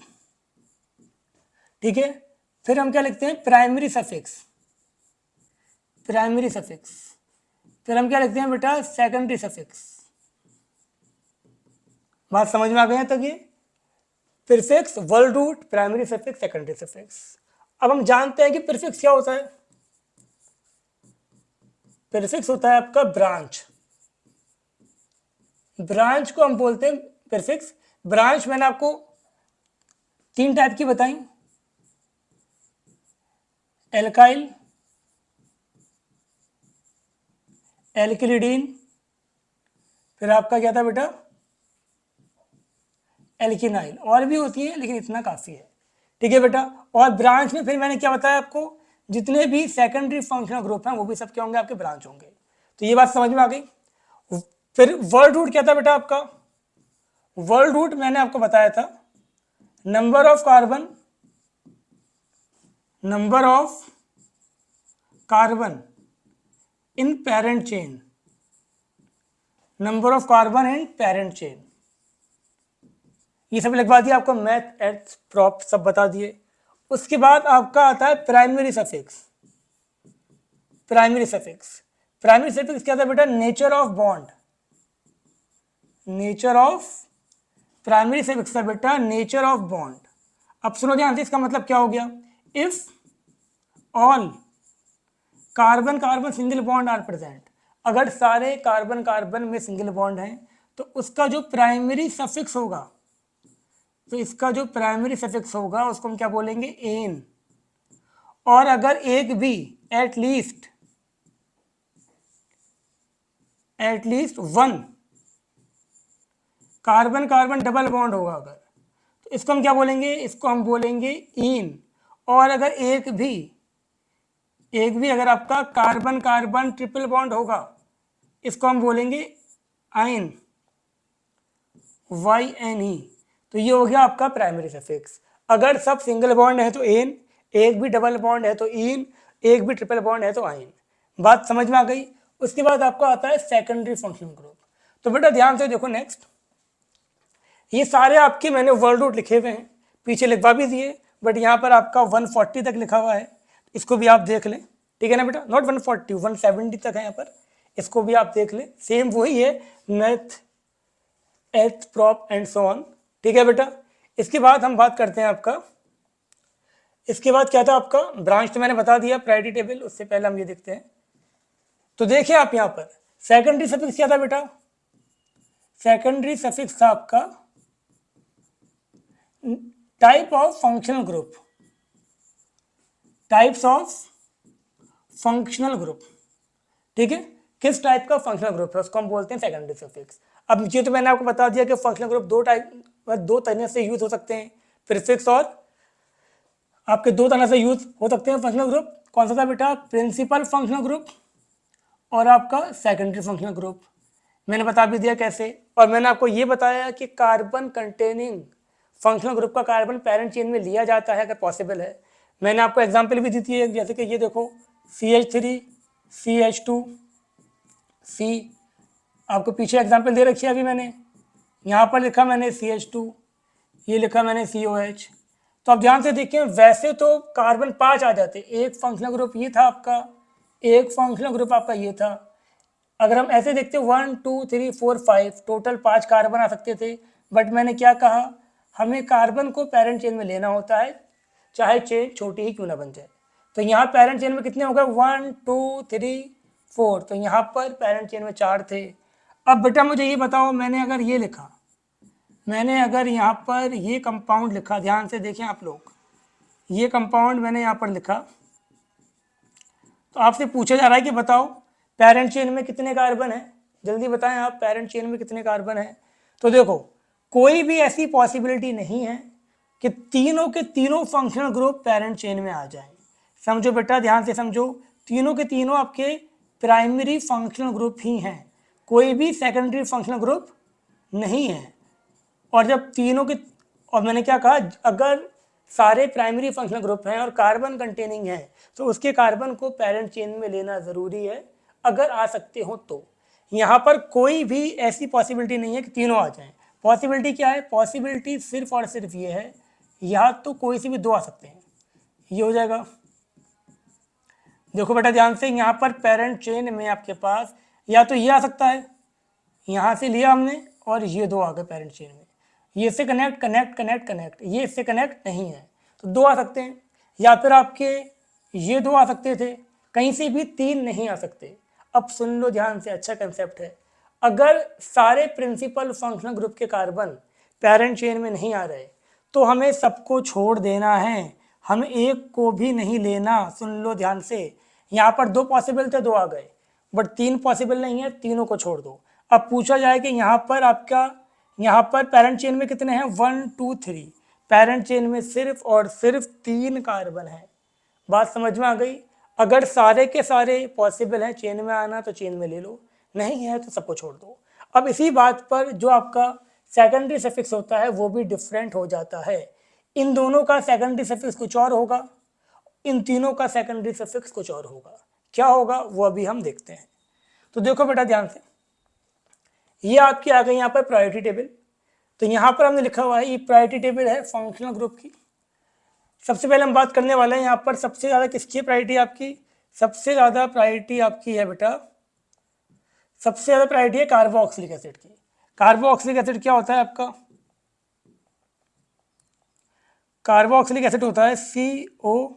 ठीक है? फिर हम क्या लिखते हैं? Primary suffix, primary suffix. फिर हम क्या लिखते हैं बेटा? Secondary suffix. बात समझ में आ गई है तक ये? Prefix, word root, primary suffix, secondary suffix. अब हम जानते हैं कि प्रीफिक्स क्या होता है। प्रीफिक्स होता है आपका ब्रांच। ब्रांच को हम बोलते हैं प्रीफिक्स। ब्रांच मैंने आपको तीन टाइप की बताई, एल्काइल, एल्किलिडीन, फिर आपका क्या था बेटा? एल्किनाइल। और भी होती है लेकिन इतना काफ़ी है, ठीक है बेटा? और ब्रांच में फिर मैंने क्या बताया आपको, जितने भी सेकेंडरी फंक्शनल ग्रुप हैं वो भी सब क्या होंगे आपके? ब्रांच होंगे। तो ये बात समझ में आ गई। फिर वर्ड रूट क्या था बेटा आपका? वर्ड रूट मैंने आपको बताया था, number of carbon, number of carbon in parent chain, number of carbon in parent chain. ये सब लिखवा दिया आपको, मैथ एथ प्रॉप सब बता दिए। उसके बाद आपका आता है primary suffix. Primary suffix, primary suffix क्या था बेटा? Nature of bond. Nature of, primary suffix था बेटा नेचर ऑफ बॉन्ड। अब सुनो ध्यान से, इसका मतलब क्या हो गया? If all carbon carbon single bond are present, अगर सारे कार्बन कार्बन में सिंगल बॉन्ड हैं तो उसका जो प्राइमरी सफिक्स होगा, तो इसका जो प्राइमरी सफिक्स होगा उसको हम क्या बोलेंगे? एन। और अगर एक भी at least one carbon carbon double bond होगा अगर, तो इसको हम क्या बोलेंगे? इसको हम बोलेंगे इन। और अगर एक भी अगर आपका कार्बन कार्बन ट्रिपल बॉन्ड होगा, इसको हम बोलेंगे आइन, YNE। तो ये हो गया आपका प्राइमरी सफिक्स। अगर सब सिंगल बॉन्ड है तो एन, एक भी डबल बॉन्ड है तो इन, एक भी ट्रिपल बॉन्ड है तो आइन। बात समझ में आ गई? उसके बाद आपको आता है सेकेंडरी फंक्शनल ग्रुप। तो बेटा ध्यान से देखो, नेक्स्ट ये सारे आपके मैंने वर्ड रूट लिखे हुए हैं, पीछे लिखवा भी दिए, बट यहाँ पर आपका 140 तक लिखा हुआ है। इसको भी आप देख लें, ठीक है ना बेटा, नॉट 140, 170 तक है यहाँ पर, इसको भी आप देख लें, सेम वही है, मैथ, एथ, प्रॉप एंड सो ऑन, ठीक है बेटा। इसके बाद हम बात करते हैं आपका, इसके बाद क्या था आपका ब्रांच, तो मैंने बता दिया प्रायोरिटी टेबल, उससे पहले हम ये देखते हैं। तो देखिए आप यहाँ पर सेकेंडरी सफिक्स क्या था बेटा, सेकेंडरी सफिक्स था आपका type of functional group, types of functional group, ठीक है, किस टाइप का फंक्शनल ग्रुप है उसको हम बोलते हैं सेकेंडरी सफिक्स। अब ये तो मैंने आपको बता दिया कि फंक्शनल ग्रुप दो तरह से यूज हो सकते हैं, प्रीफिक्स और आपके दो तरह से यूज हो सकते हैं फंक्शनल ग्रुप। कौन सा था बेटा, प्रिंसिपल फंक्शनल ग्रुप और आपका सेकेंडरी फंक्शनल ग्रुप। मैंने बता भी दिया कैसे, और मैंने आपको ये बताया कि कार्बन कंटेनिंग फंक्शनल ग्रुप का कार्बन पेरेंट चेन में लिया जाता है अगर पॉसिबल है। मैंने आपको एग्जांपल भी दी थी है, जैसे कि ये देखो CH3 CH2 C, आपको पीछे एग्जांपल दे रखी है अभी मैंने, यहाँ पर लिखा मैंने CH2, ये लिखा मैंने COH। तो आप ध्यान से देखें, वैसे तो कार्बन 5 आ जाते, एक फंक्शनल ग्रुप ये था आपका, एक फंक्शनल ग्रुप आपका ये था। अगर हम ऐसे देखते 1 2 3 4 5 टोटल 5 कार्बन आ सकते थे, बट मैंने क्या कहा, हमें कार्बन को पेरेंट चेन में लेना होता है, चाहे चेन छोटी ही क्यों ना बन जाए। तो यहाँ पेरेंट चेन में कितने हो गए, 1 2 3 4, तो यहाँ पर पेरेंट चेन में 4 थे। अब बेटा मुझे ये बताओ, मैंने अगर ये लिखा, मैंने अगर यहाँ पर ये कंपाउंड लिखा, ध्यान से देखें आप लोग, ये कंपाउंड मैंने यहाँ पर लिखा, तो आपसे पूछा जा रहा है कि बताओ पेरेंट चेन में कितने कार्बन हैं, जल्दी बताएं आप, पेरेंट चेन में कितने कार्बन हैं। तो देखो कोई भी ऐसी पॉसिबिलिटी नहीं है कि तीनों के तीनों फंक्शनल ग्रुप पेरेंट चेन में आ जाएं। समझो बेटा, ध्यान से समझो, तीनों के तीनों आपके प्राइमरी फंक्शनल ग्रुप ही हैं, कोई भी सेकेंडरी फंक्शनल ग्रुप नहीं है। और जब तीनों के, और मैंने क्या कहा, अगर सारे प्राइमरी फंक्शनल ग्रुप हैं और कार्बन कंटेनिंग है तो उसके कार्बन को पेरेंट चेन में लेना ज़रूरी है, अगर आ सकते हो तो। यहाँ पर कोई भी ऐसी पॉसिबिलिटी नहीं है कि तीनों आ जाएं। पॉसिबिलिटी क्या है, पॉसिबिलिटी सिर्फ और सिर्फ ये है, या तो कोई से भी दो आ सकते हैं, ये हो जाएगा। देखो बेटा ध्यान से, यहाँ पर पेरेंट चेन में आपके पास या तो ये आ सकता है, यहाँ से लिया हमने और ये दो आ गए पेरेंट चेन में, ये इससे कनेक्ट कनेक्ट कनेक्ट कनेक्ट, ये इससे कनेक्ट नहीं है, तो दो आ सकते हैं। या फिर आपके ये दो आ सकते थे, कहीं से भी तीन नहीं आ सकते। अब सुन लो ध्यान से, अच्छा कंसेप्ट है, अगर सारे प्रिंसिपल फंक्शनल ग्रुप के कार्बन पेरेंट चेन में नहीं आ रहे तो हमें सबको छोड़ देना है, हमें एक को भी नहीं लेना। सुन लो ध्यान से, यहाँ पर दो पॉसिबल थे, दो आ गए, बट तीन पॉसिबल नहीं है, तीनों को छोड़ दो। अब पूछा जाए कि यहाँ पर आपका, यहाँ पर पेरेंट चेन में कितने हैं, 1 2 3, पेरेंट चेन में सिर्फ और सिर्फ 3 कार्बन है। बात समझ में आ गई। अगर सारे के सारे पॉसिबल हैं चेन में आना तो चेन में ले लो, नहीं है तो सबको छोड़ दो। अब इसी बात पर जो आपका सेकेंडरी सफिक्स होता है वो भी डिफरेंट हो जाता है। इन दोनों का सेकेंडरी सफिक्स कुछ और होगा, इन तीनों का सेकेंडरी सफिक्स कुछ और होगा। क्या होगा वो अभी हम देखते हैं। तो देखो बेटा ध्यान से, ये आपकी आ गई यहाँ पर प्रायोरिटी टेबल। तो यहाँ पर हमने लिखा हुआ है ये प्रायोरिटी टेबल है फंक्शनल ग्रुप की। सबसे पहले हम बात करने वाले हैं यहाँ पर सबसे ज़्यादा किसकी प्रायोरिटी आपकी, सबसे ज़्यादा प्रायोरिटी आपकी है बेटा, सबसे ज़्यादा प्रायोरिटी है कार्बोक्सिलिक एसिड की। कार्बोक्सिलिक एसिड क्या होता है आपका, कार्बोक्सिलिक एसिड होता है COOH,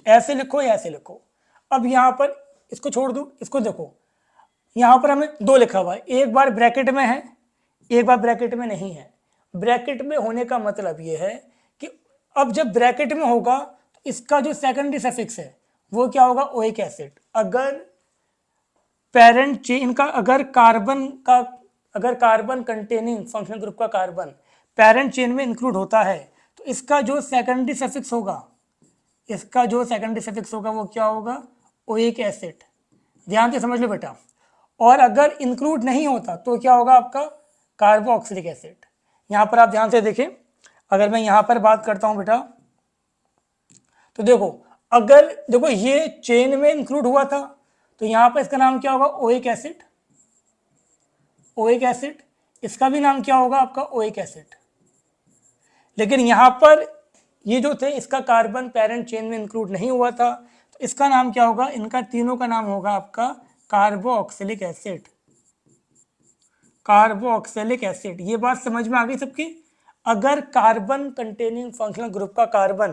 ऐसे लिखो या ऐसे लिखो। अब यहाँ पर इसको छोड़ दो, इसको देखो, यहाँ पर हमें दो लिखा हुआ है, एक बार ब्रैकेट में है, एक बार ब्रैकेट में नहीं है। ब्रैकेट में होने का मतलब ये है कि अब जब ब्रैकेट में होगा तो इसका जो सेकेंडरी सफिक्स है वो क्या होगा, ओइक एसिड। अगर पेरेंट चेन का, अगर कार्बन कंटेनिंग फंक्शनल ग्रुप का कार्बन पेरेंट चेन में इंक्लूड होता है तो इसका जो सेकेंडरी सफिक्स होगा, इसका जो सेकेंडरी सफिक्स होगा वो क्या होगा, ओइक एसिड। ध्यान से समझ लो बेटा। और अगर इंक्लूड नहीं होता तो क्या होगा आपका, कार्बोक्सिलिक एसिड। यहाँ पर आप ध्यान से देखें, अगर मैं यहाँ पर बात करता हूँ बेटा, तो देखो अगर देखो ये चेन में इंक्लूड हुआ था तो यहाँ पर इसका नाम क्या होगा, ओइक एसिड। ओइक एसिड, इसका भी नाम क्या होगा आपका, ओइक एसिड। लेकिन यहाँ पर ये जो थे इसका कार्बन पेरेंट चेन में इंक्लूड नहीं हुआ था, तो इसका नाम क्या होगा, इनका तीनों का नाम होगा आपका कार्बोक्सिलिक एसिड। कार्बोक्सिलिक एसिड, ये बात समझ में आ गई सबकी। अगर कार्बन कंटेनिंग फंक्शनल ग्रुप का कार्बन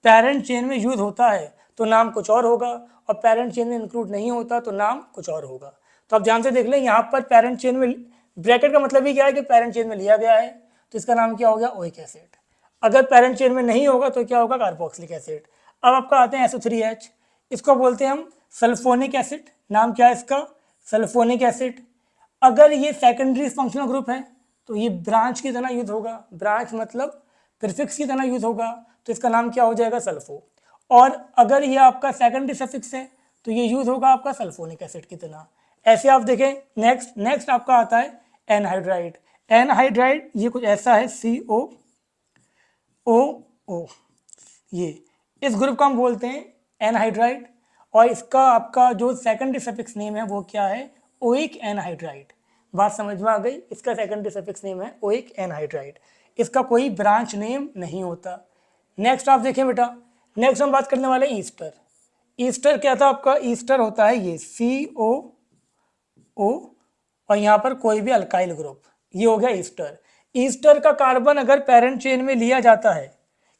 पेरेंट चेन में यूज होता है तो नाम कुछ और होगा, और पेरेंट चेन में इंक्लूड नहीं होता तो नाम कुछ और होगा। तो आप ध्यान से देख लें, यहाँ पर पेरेंट चेन में, ब्रैकेट का मतलब ही क्या है कि पेरेंट चेन में लिया गया है, तो इसका नाम क्या हो गया, ओइक एसिड। अगर पेरेंट चेन में नहीं होगा तो क्या होगा, कार्बोक्सिलिक एसिड। अब आपका आते हैं SO3H, इसको बोलते हैं हम सल्फोनिक एसिड। नाम क्या है इसका, सल्फोनिक एसिड। अगर ये सेकेंडरी फंक्शनल ग्रुप है तो ये ब्रांच की तरह यूज होगा, ब्रांच मतलब प्रीफिक्स की तरह यूज होगा, तो इसका नाम क्या हो जाएगा, सल्फो। और अगर ये आपका सेकेंडरी सफिक्स है तो ये यूज होगा आपका सल्फोनिक एसिड की तरह। ऐसे आप देखें, नेक्स्ट आपका आता है एनहाइड्राइड। एनहाइड्राइड ये कुछ ऐसा है, COOO, ये इस ग्रुप को हम बोलते हैं एनहाइड्राइड, और इसका आपका जो सेकेंडरी सफिक्स नेम है वो क्या है, ओइक एनहाइड्राइड। बात समझ में आ गई, इसका सेकेंडरी सफिक्स नेम है ओइक एनहाइड्राइड, इसका कोई ब्रांच नेम नहीं होता। नेक्स्ट आप देखें बेटा, नेक्स्ट हम बात करने वाले ईस्टर। ईस्टर क्या था आपका, ईस्टर होता है ये COO, और यहाँ पर कोई भी अल्काइल ग्रुप, ये हो गया ईस्टर। ईस्टर का कार्बन अगर पेरेंट चेन में लिया जाता है,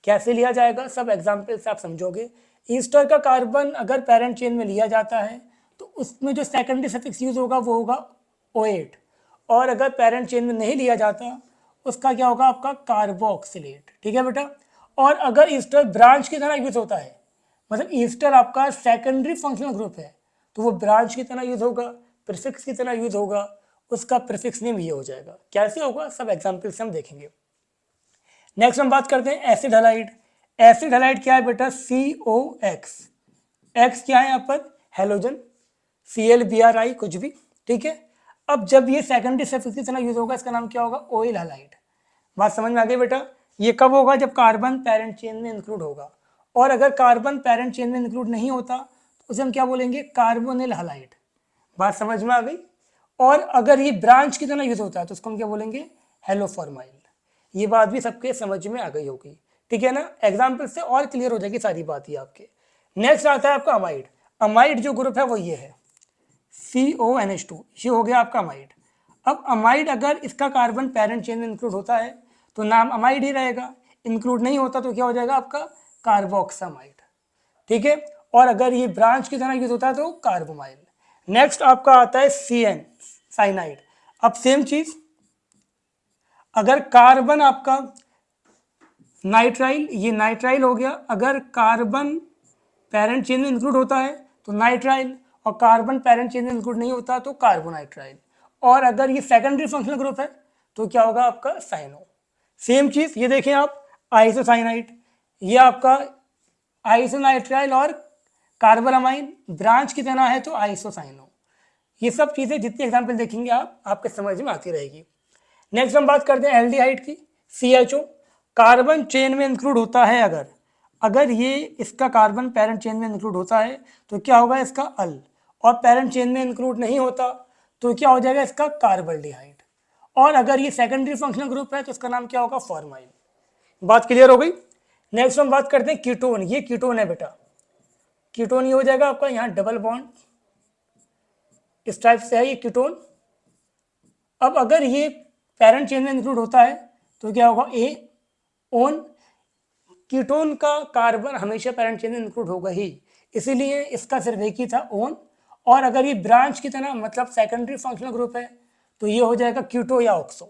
कैसे लिया जाएगा, सब एग्जाम्पल से आप समझोगे। ईस्टर का कार्बन अगर पेरेंट चेन में लिया जाता है तो उसमें जो सेकेंडरी सफिक्स यूज होगा वो होगा O8, और अगर पेरेंट चेन में नहीं लिया जाता उसका क्या होगा आपका कार्बोक्सिलेट। ठीक है बेटा। और अगर ईस्टर ब्रांच की तरह यूज होता है, मतलब ईस्टर आपका सेकेंडरी फंक्शनल ग्रुप है, तो वो ब्रांच की तरह यूज होगा, प्रीफिक्स की तरह यूज होगा, उसका प्रीफिक्स नेम ये हो जाएगा। कैसे होगा, सब एग्जाम्पल से हम देखेंगे। नेक्स्ट हम बात करते हैं एसिड हैलाइड। एसिड हैलाइड क्या है बेटा, COX, एक्स क्या है यहाँ पर, हेलोजन, ClBr कुछ भी, ठीक है। अब जब ये सेकेंडरी सफिक्स की तरह यूज होगा, इसका नाम क्या होगा, ऑयल हैलाइड। बात समझ में आ गई बेटा। ये कब होगा, जब कार्बन पेरेंट चेन में इंक्लूड होगा, और अगर कार्बन पेरेंट चेन में इंक्लूड नहीं होता तो उसे हम क्या बोलेंगे, कार्बोनिल हैलाइड। बात समझ में आ गई। और अगर ये ब्रांच की तरह यूज होता है तो उसको हम क्या बोलेंगे, हेलोफॉर्माइल। ये बात भी सबके समझ में आ गई होगी, ठीक है ना। एग्जाम्पल से और क्लियर हो जाएगी सारी बात ये आपके। नेक्स्ट आता है आपका अमाइड। अमाइड जो ग्रुप है वो ये है, CONH2, ये हो गया आपका अमाइड। अब अमाइड अगर इसका कार्बन पेरेंट चेन में इंक्लूड होता है तो नाम अमाइड ही रहेगा, इंक्लूड नहीं होता तो क्या हो जाएगा आपका, कार्बोक्सामाइड। ठीक है। और अगर ये ब्रांच की तरह यूज होता है तो कार्बोमाइल। नेक्स्ट आपका आता है CN, साइनाइड। अब सेम चीज, अगर कार्बन आपका नाइट्राइल, ये नाइट्राइल हो गया, अगर कार्बन पेरेंट चेन में इंक्लूड होता है तो नाइट्राइल, और कार्बन पेरेंट चेन में इंक्लूड नहीं होता तो कार्बोनाइट्राइल। और अगर ये सेकेंडरी फंक्शनल ग्रुप है तो क्या होगा आपका, साइनो। सेम चीज ये देखें आप, आइसोसाइनाइड, ये आपका आइसोनाइट्राइल और कार्बोलामाइन, ब्रांच की तरह है तो आइसोसाइनो। ये सब चीजें जितनी एग्जाम्पल देखेंगे आप, आपके समझ में आती रहेगी। नेक्स्ट हम बात करते हैं एल्डिहाइड की, CHO। कार्बन चेन में इंक्लूड होता है, अगर ये इसका कार्बन पेरेंट चेन में इंक्लूड होता है तो क्या होगा इसका अल, और पेरेंट चेन में इंक्लूड नहीं होता तो क्या हो जाएगा इसका कार्बल्डिहाइड। और अगर ये सेकेंडरी फंक्शनल ग्रुप है तो इसका नाम क्या होगा, फॉर्माइल। बात क्लियर हो गई। नेक्स्ट हम बात करते हैं कीटोन। ये कीटोन है बेटा, कीटोन ये हो जाएगा आपका, यहाँ डबल बॉन्ड इस टाइप से है ये कीटोन। अब अगर ये पेरेंट चेन में इंक्लूड होता है तो क्या होगा, ए ओन। कीटोन का कार्बन हमेशा पेरेंट चेन में इंक्लूड होगा ही, इसीलिए इसका सिर्फ एक ही था, ओन। और अगर ये ब्रांच की तरह मतलब सेकेंडरी फंक्शनल ग्रुप है तो ये हो जाएगा कीटो या ऑक्सो।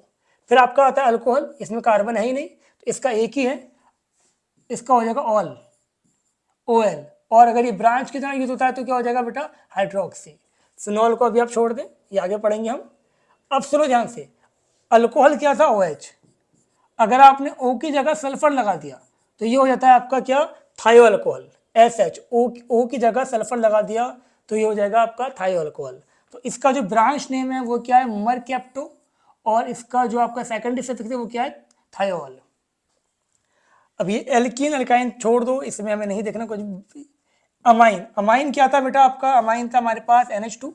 फिर आपका आता है अल्कोहल, इसमें कार्बन है ही नहीं तो इसका एक ही है, इसका हो जाएगा ऑल, OL। और अगर ये ब्रांच की तरह यूज होता है तो क्या हो जाएगा बेटा, हाइड्रोक्सी। फिनॉल को अभी आप छोड़ दें, ये आगे पढ़ेंगे हम। अब सुनो ध्यान से, अल्कोहल क्या था, OH। अगर आपने O की जगह सल्फर लगा दिया तो ये हो जाता है आपका क्या, थायो अल्कोहल, SH। O की जगह सल्फर लगा दिया तो ये हो जाएगा आपका थायो अल्कोहल। तो इसका जो ब्रांच नेम है वो क्या है, मरकैप्टो, और इसका जो आपका सेकेंडरी सफिक्स है वो क्या है, थायोल। अब ये एल्कीन अल्काइन छोड़ दो, इसमें हमें नहीं देखना कुछ। अमाइन, अमाइन क्या था बेटा आपका, अमाइन था हमारे पास NH2।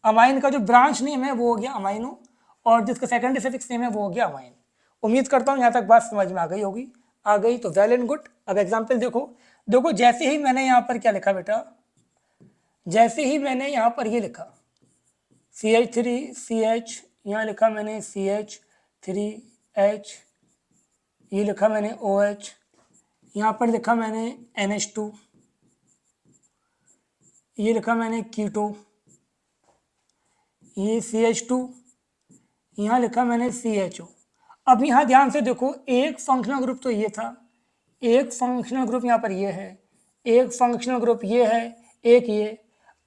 अमाइन का जो ब्रांच नेम है वो हो गया अमाइनो, और जिसका सेकेंडरी सफिक्स नेम है वो हो गया अमाइन। उम्मीद करता हूँ यहाँ तक बात समझ में आ गई होगी। आ गई तो वेल एंड गुड। अब एग्जाम्पल देखो, देखो जैसे ही मैंने यहाँ पर क्या लिखा बेटा, जैसे ही मैंने यहाँ पर ये लिखा CH3CH, यहाँ लिखा मैंने CH3H, ये लिखा मैंने OH, यहाँ पर लिखा मैंने NH2, ये लिखा मैंने कीटो, ये CH2, यहाँ लिखा मैंने CHO। अब यहाँ ध्यान से देखो, एक फंक्शनल ग्रुप तो ये था, एक फंक्शनल ग्रुप यहाँ पर ये है, एक फंक्शनल ग्रुप ये है, एक ये,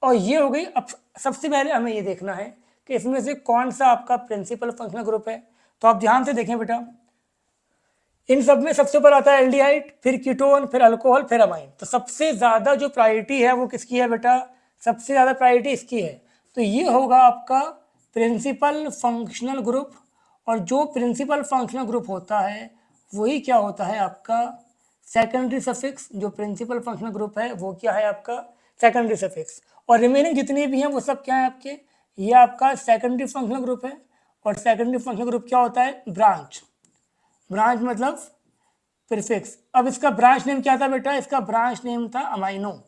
और ये हो गई। अब सबसे पहले हमें ये देखना है कि इसमें से कौन सा आपका प्रिंसिपल फंक्शनल ग्रुप है। तो आप ध्यान से देखें बेटा, इन सब में सबसे ऊपर आता है एल्डिहाइड, फिर कीटोन, फिर अल्कोहल, फिर अमाइन। तो सबसे ज़्यादा जो प्रायोरिटी है वो किसकी है बेटा, सबसे ज़्यादा प्रायोरिटी इसकी है। तो ये होगा आपका प्रिंसिपल फंक्शनल ग्रुप, और जो प्रिंसिपल फंक्शनल ग्रुप होता है वही क्या होता है आपका सेकेंडरी सफिक्स। जो प्रिंसिपल फंक्शनल ग्रुप है वो क्या है आपका सेकेंडरी सफिक्स, और रिमेनिंग जितने भी हैं वो सब क्या है आपके, ये आपका सेकेंडरी फंक्शनल ग्रुप है। और सेकेंडरी फंक्शनल ग्रुप क्या होता है, ब्रांच, ब्रांच मतलब प्रीफिक्स। अब इसका ब्रांच नेम क्या था बेटा, इसका ब्रांच नेम था अमाइनो।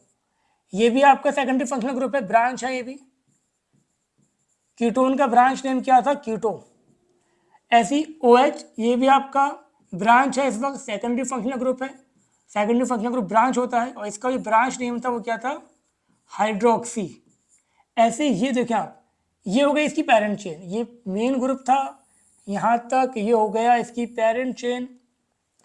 ये भी आपका सेकेंडरी फंक्शनल ग्रुप है, ब्रांच है ये भी। कीटोन का ब्रांच नेम क्या था, कीटो। ऐसी OH, ये भी आपका ब्रांच है, इस वक्त सेकेंडरी फंक्शनल ग्रुप है। सेकेंडरी फंक्शनल ग्रुप ब्रांच होता है, और इसका भी ब्रांच नेम था वो क्या था, हाइड्रोक्सी। ऐसे ये देखें आप, ये हो गई इसकी पेरेंट चेन, ये मेन ग्रुप था, यहाँ तक ये हो गया इसकी पेरेंट चेन,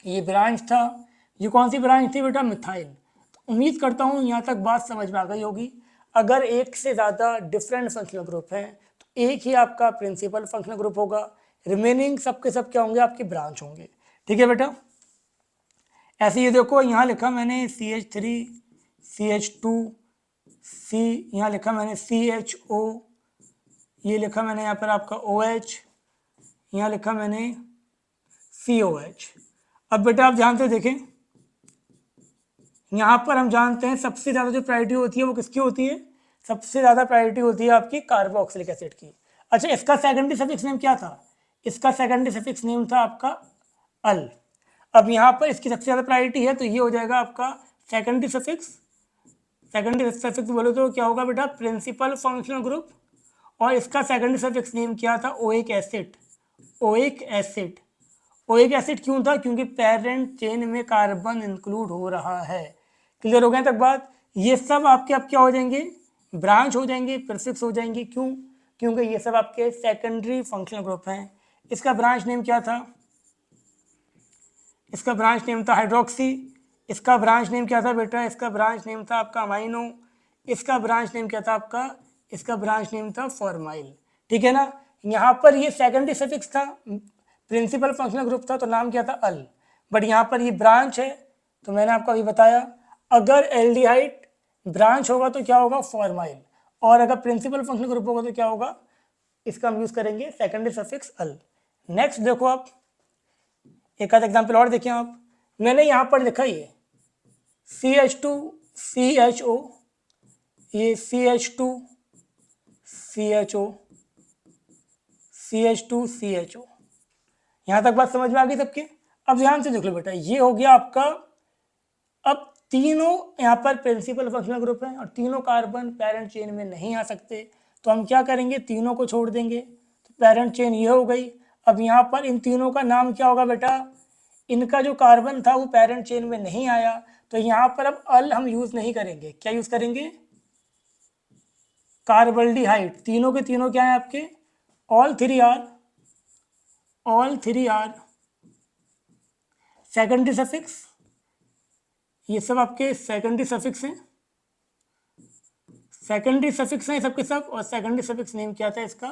ये ब्रांच था। ये कौन सी ब्रांच थी बेटा, मिथाइल। तो उम्मीद करता हूँ यहाँ तक बात समझ में आ गई होगी। अगर एक से ज़्यादा डिफरेंट फंक्शनल ग्रुप हैं तो एक ही आपका प्रिंसिपल फंक्शनल ग्रुप होगा, रिमेनिंग सबके सब क्या होंगे, आपके ब्रांच होंगे। ठीक है बेटा। ऐसे ये देखो, यहाँ लिखा मैंने CH3, CH2, C, यहाँ लिखा मैंने CHO, ये लिखा मैंने यहाँ पर आपका OH, यहाँ लिखा मैंने COH। अब बेटा आप ध्यान से देखें, यहाँ पर हम जानते हैं सबसे ज़्यादा जो प्रायोरिटी होती है वो किसकी होती है, सबसे ज़्यादा प्रायोरिटी होती है आपकी कार्बोक्सिलिक एसिड की। अच्छा, इसका सेकेंडरी सफिक्स नेम क्या था, इसका सेकेंडरी सफिक्स नेम था आपका अल। अब यहाँ पर इसकी सबसे ज़्यादा प्रायोरिटी है तो ये हो जाएगा आपका सेकेंडरी सफिक्स। सेकेंडरी सफिक्स बोलो तो क्या होगा बेटा, प्रिंसिपल फंक्शनल ग्रुप, और इसका सेकेंडरी सफिक्स नेम क्या था, oic acid. Oic acid, oic acid क्यों था, क्योंकि पेरेंट चेन में कार्बन इंक्लूड हो रहा है। क्लियर हो गए तक बात। ये सब आपके अब क्या हो जाएंगे, ब्रांच हो जाएंगे, प्रीफिक्स हो जाएंगे। क्यों, क्योंकि ये सब आपके सेकेंडरी फंक्शनल ग्रुप हैं। इसका ब्रांच नेम क्या था, इसका ब्रांच नेम था हाइड्रोक्सी। इसका ब्रांच नेम क्या था बेटा, इसका ब्रांच नेम था आपका अमाइनो। इसका ब्रांच नेम क्या था आपका, इसका ब्रांच नेम था फॉर्माइल। ठीक है ना। यहाँ पर ये सेकेंडरी सफिक्स था, प्रिंसिपल फंक्शनल ग्रुप था तो नाम क्या था, अल। बट यहाँ पर ये ब्रांच है तो मैंने आपको अभी बताया, अगर एल्डिहाइड ब्रांच होगा तो क्या होगा, फॉर्माइल, और अगर प्रिंसिपल फंक्शनल ग्रुप होगा तो क्या होगा, इसका हम यूज करेंगे सेकेंडरी सफिक्स अल। नेक्स्ट देखो आप, एक आध एग्जाम्पल और देखिए आप। मैंने यहाँ पर लिखा ये CH2 CHO, ये CH2 CHO, CH2 CHO। यहाँ तक बात समझ में आ गई सबके। अब ध्यान से देख लो बेटा, ये हो गया आपका, अब तीनों यहाँ पर प्रिंसिपल फंक्शनल ग्रुप हैं और तीनों कार्बन पेरेंट चेन में नहीं आ सकते, तो हम क्या करेंगे, तीनों को छोड़ देंगे। तो पेरेंट चेन ये हो गई। अब यहाँ पर इन तीनों का नाम क्या होगा बेटा, इनका जो कार्बन था वो पेरेंट चेन में नहीं आया, तो यहाँ पर अब अल हम यूज नहीं करेंगे। क्या यूज करेंगे, कार्बल्डिहाइड। तीनों के तीनों क्या है आपके, all three are secondary suffix. ये सब आपके सेकेंडरी सफिक्स हैं, सेकेंडरी सफिक्स हैं सबके सब, और सेकेंडरी सफिक्स नेम क्या था इसका,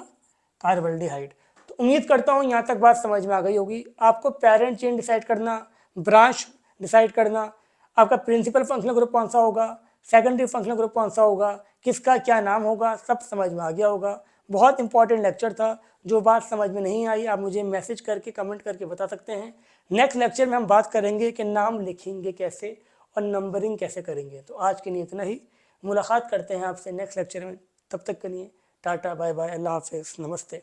कार्बल्डिहाइड। तो उम्मीद करता हूँ यहाँ तक बात समझ में आ गई होगी। आपको पेरेंट चेन डिसाइड करना, ब्रांच डिसाइड करना, आपका प्रिंसिपल फंक्शनल ग्रुप कौन सा होगा, सेकेंडरी फंक्शनल ग्रुप कौन सा होगा, किसका क्या नाम होगा, सब समझ में आ गया होगा। बहुत इंपॉर्टेंट लेक्चर था। जो बात समझ में नहीं आई आप मुझे मैसेज करके, कमेंट करके बता सकते हैं। नेक्स्ट लेक्चर में हम बात करेंगे कि नाम लिखेंगे कैसे और नंबरिंग कैसे करेंगे। तो आज के लिए इतना ही, मुलाकात करते हैं आपसे नेक्स्ट लेक्चर में। तब तक के लिए टाटा बाय बाय, अल्लाह हाफिज़, नमस्ते।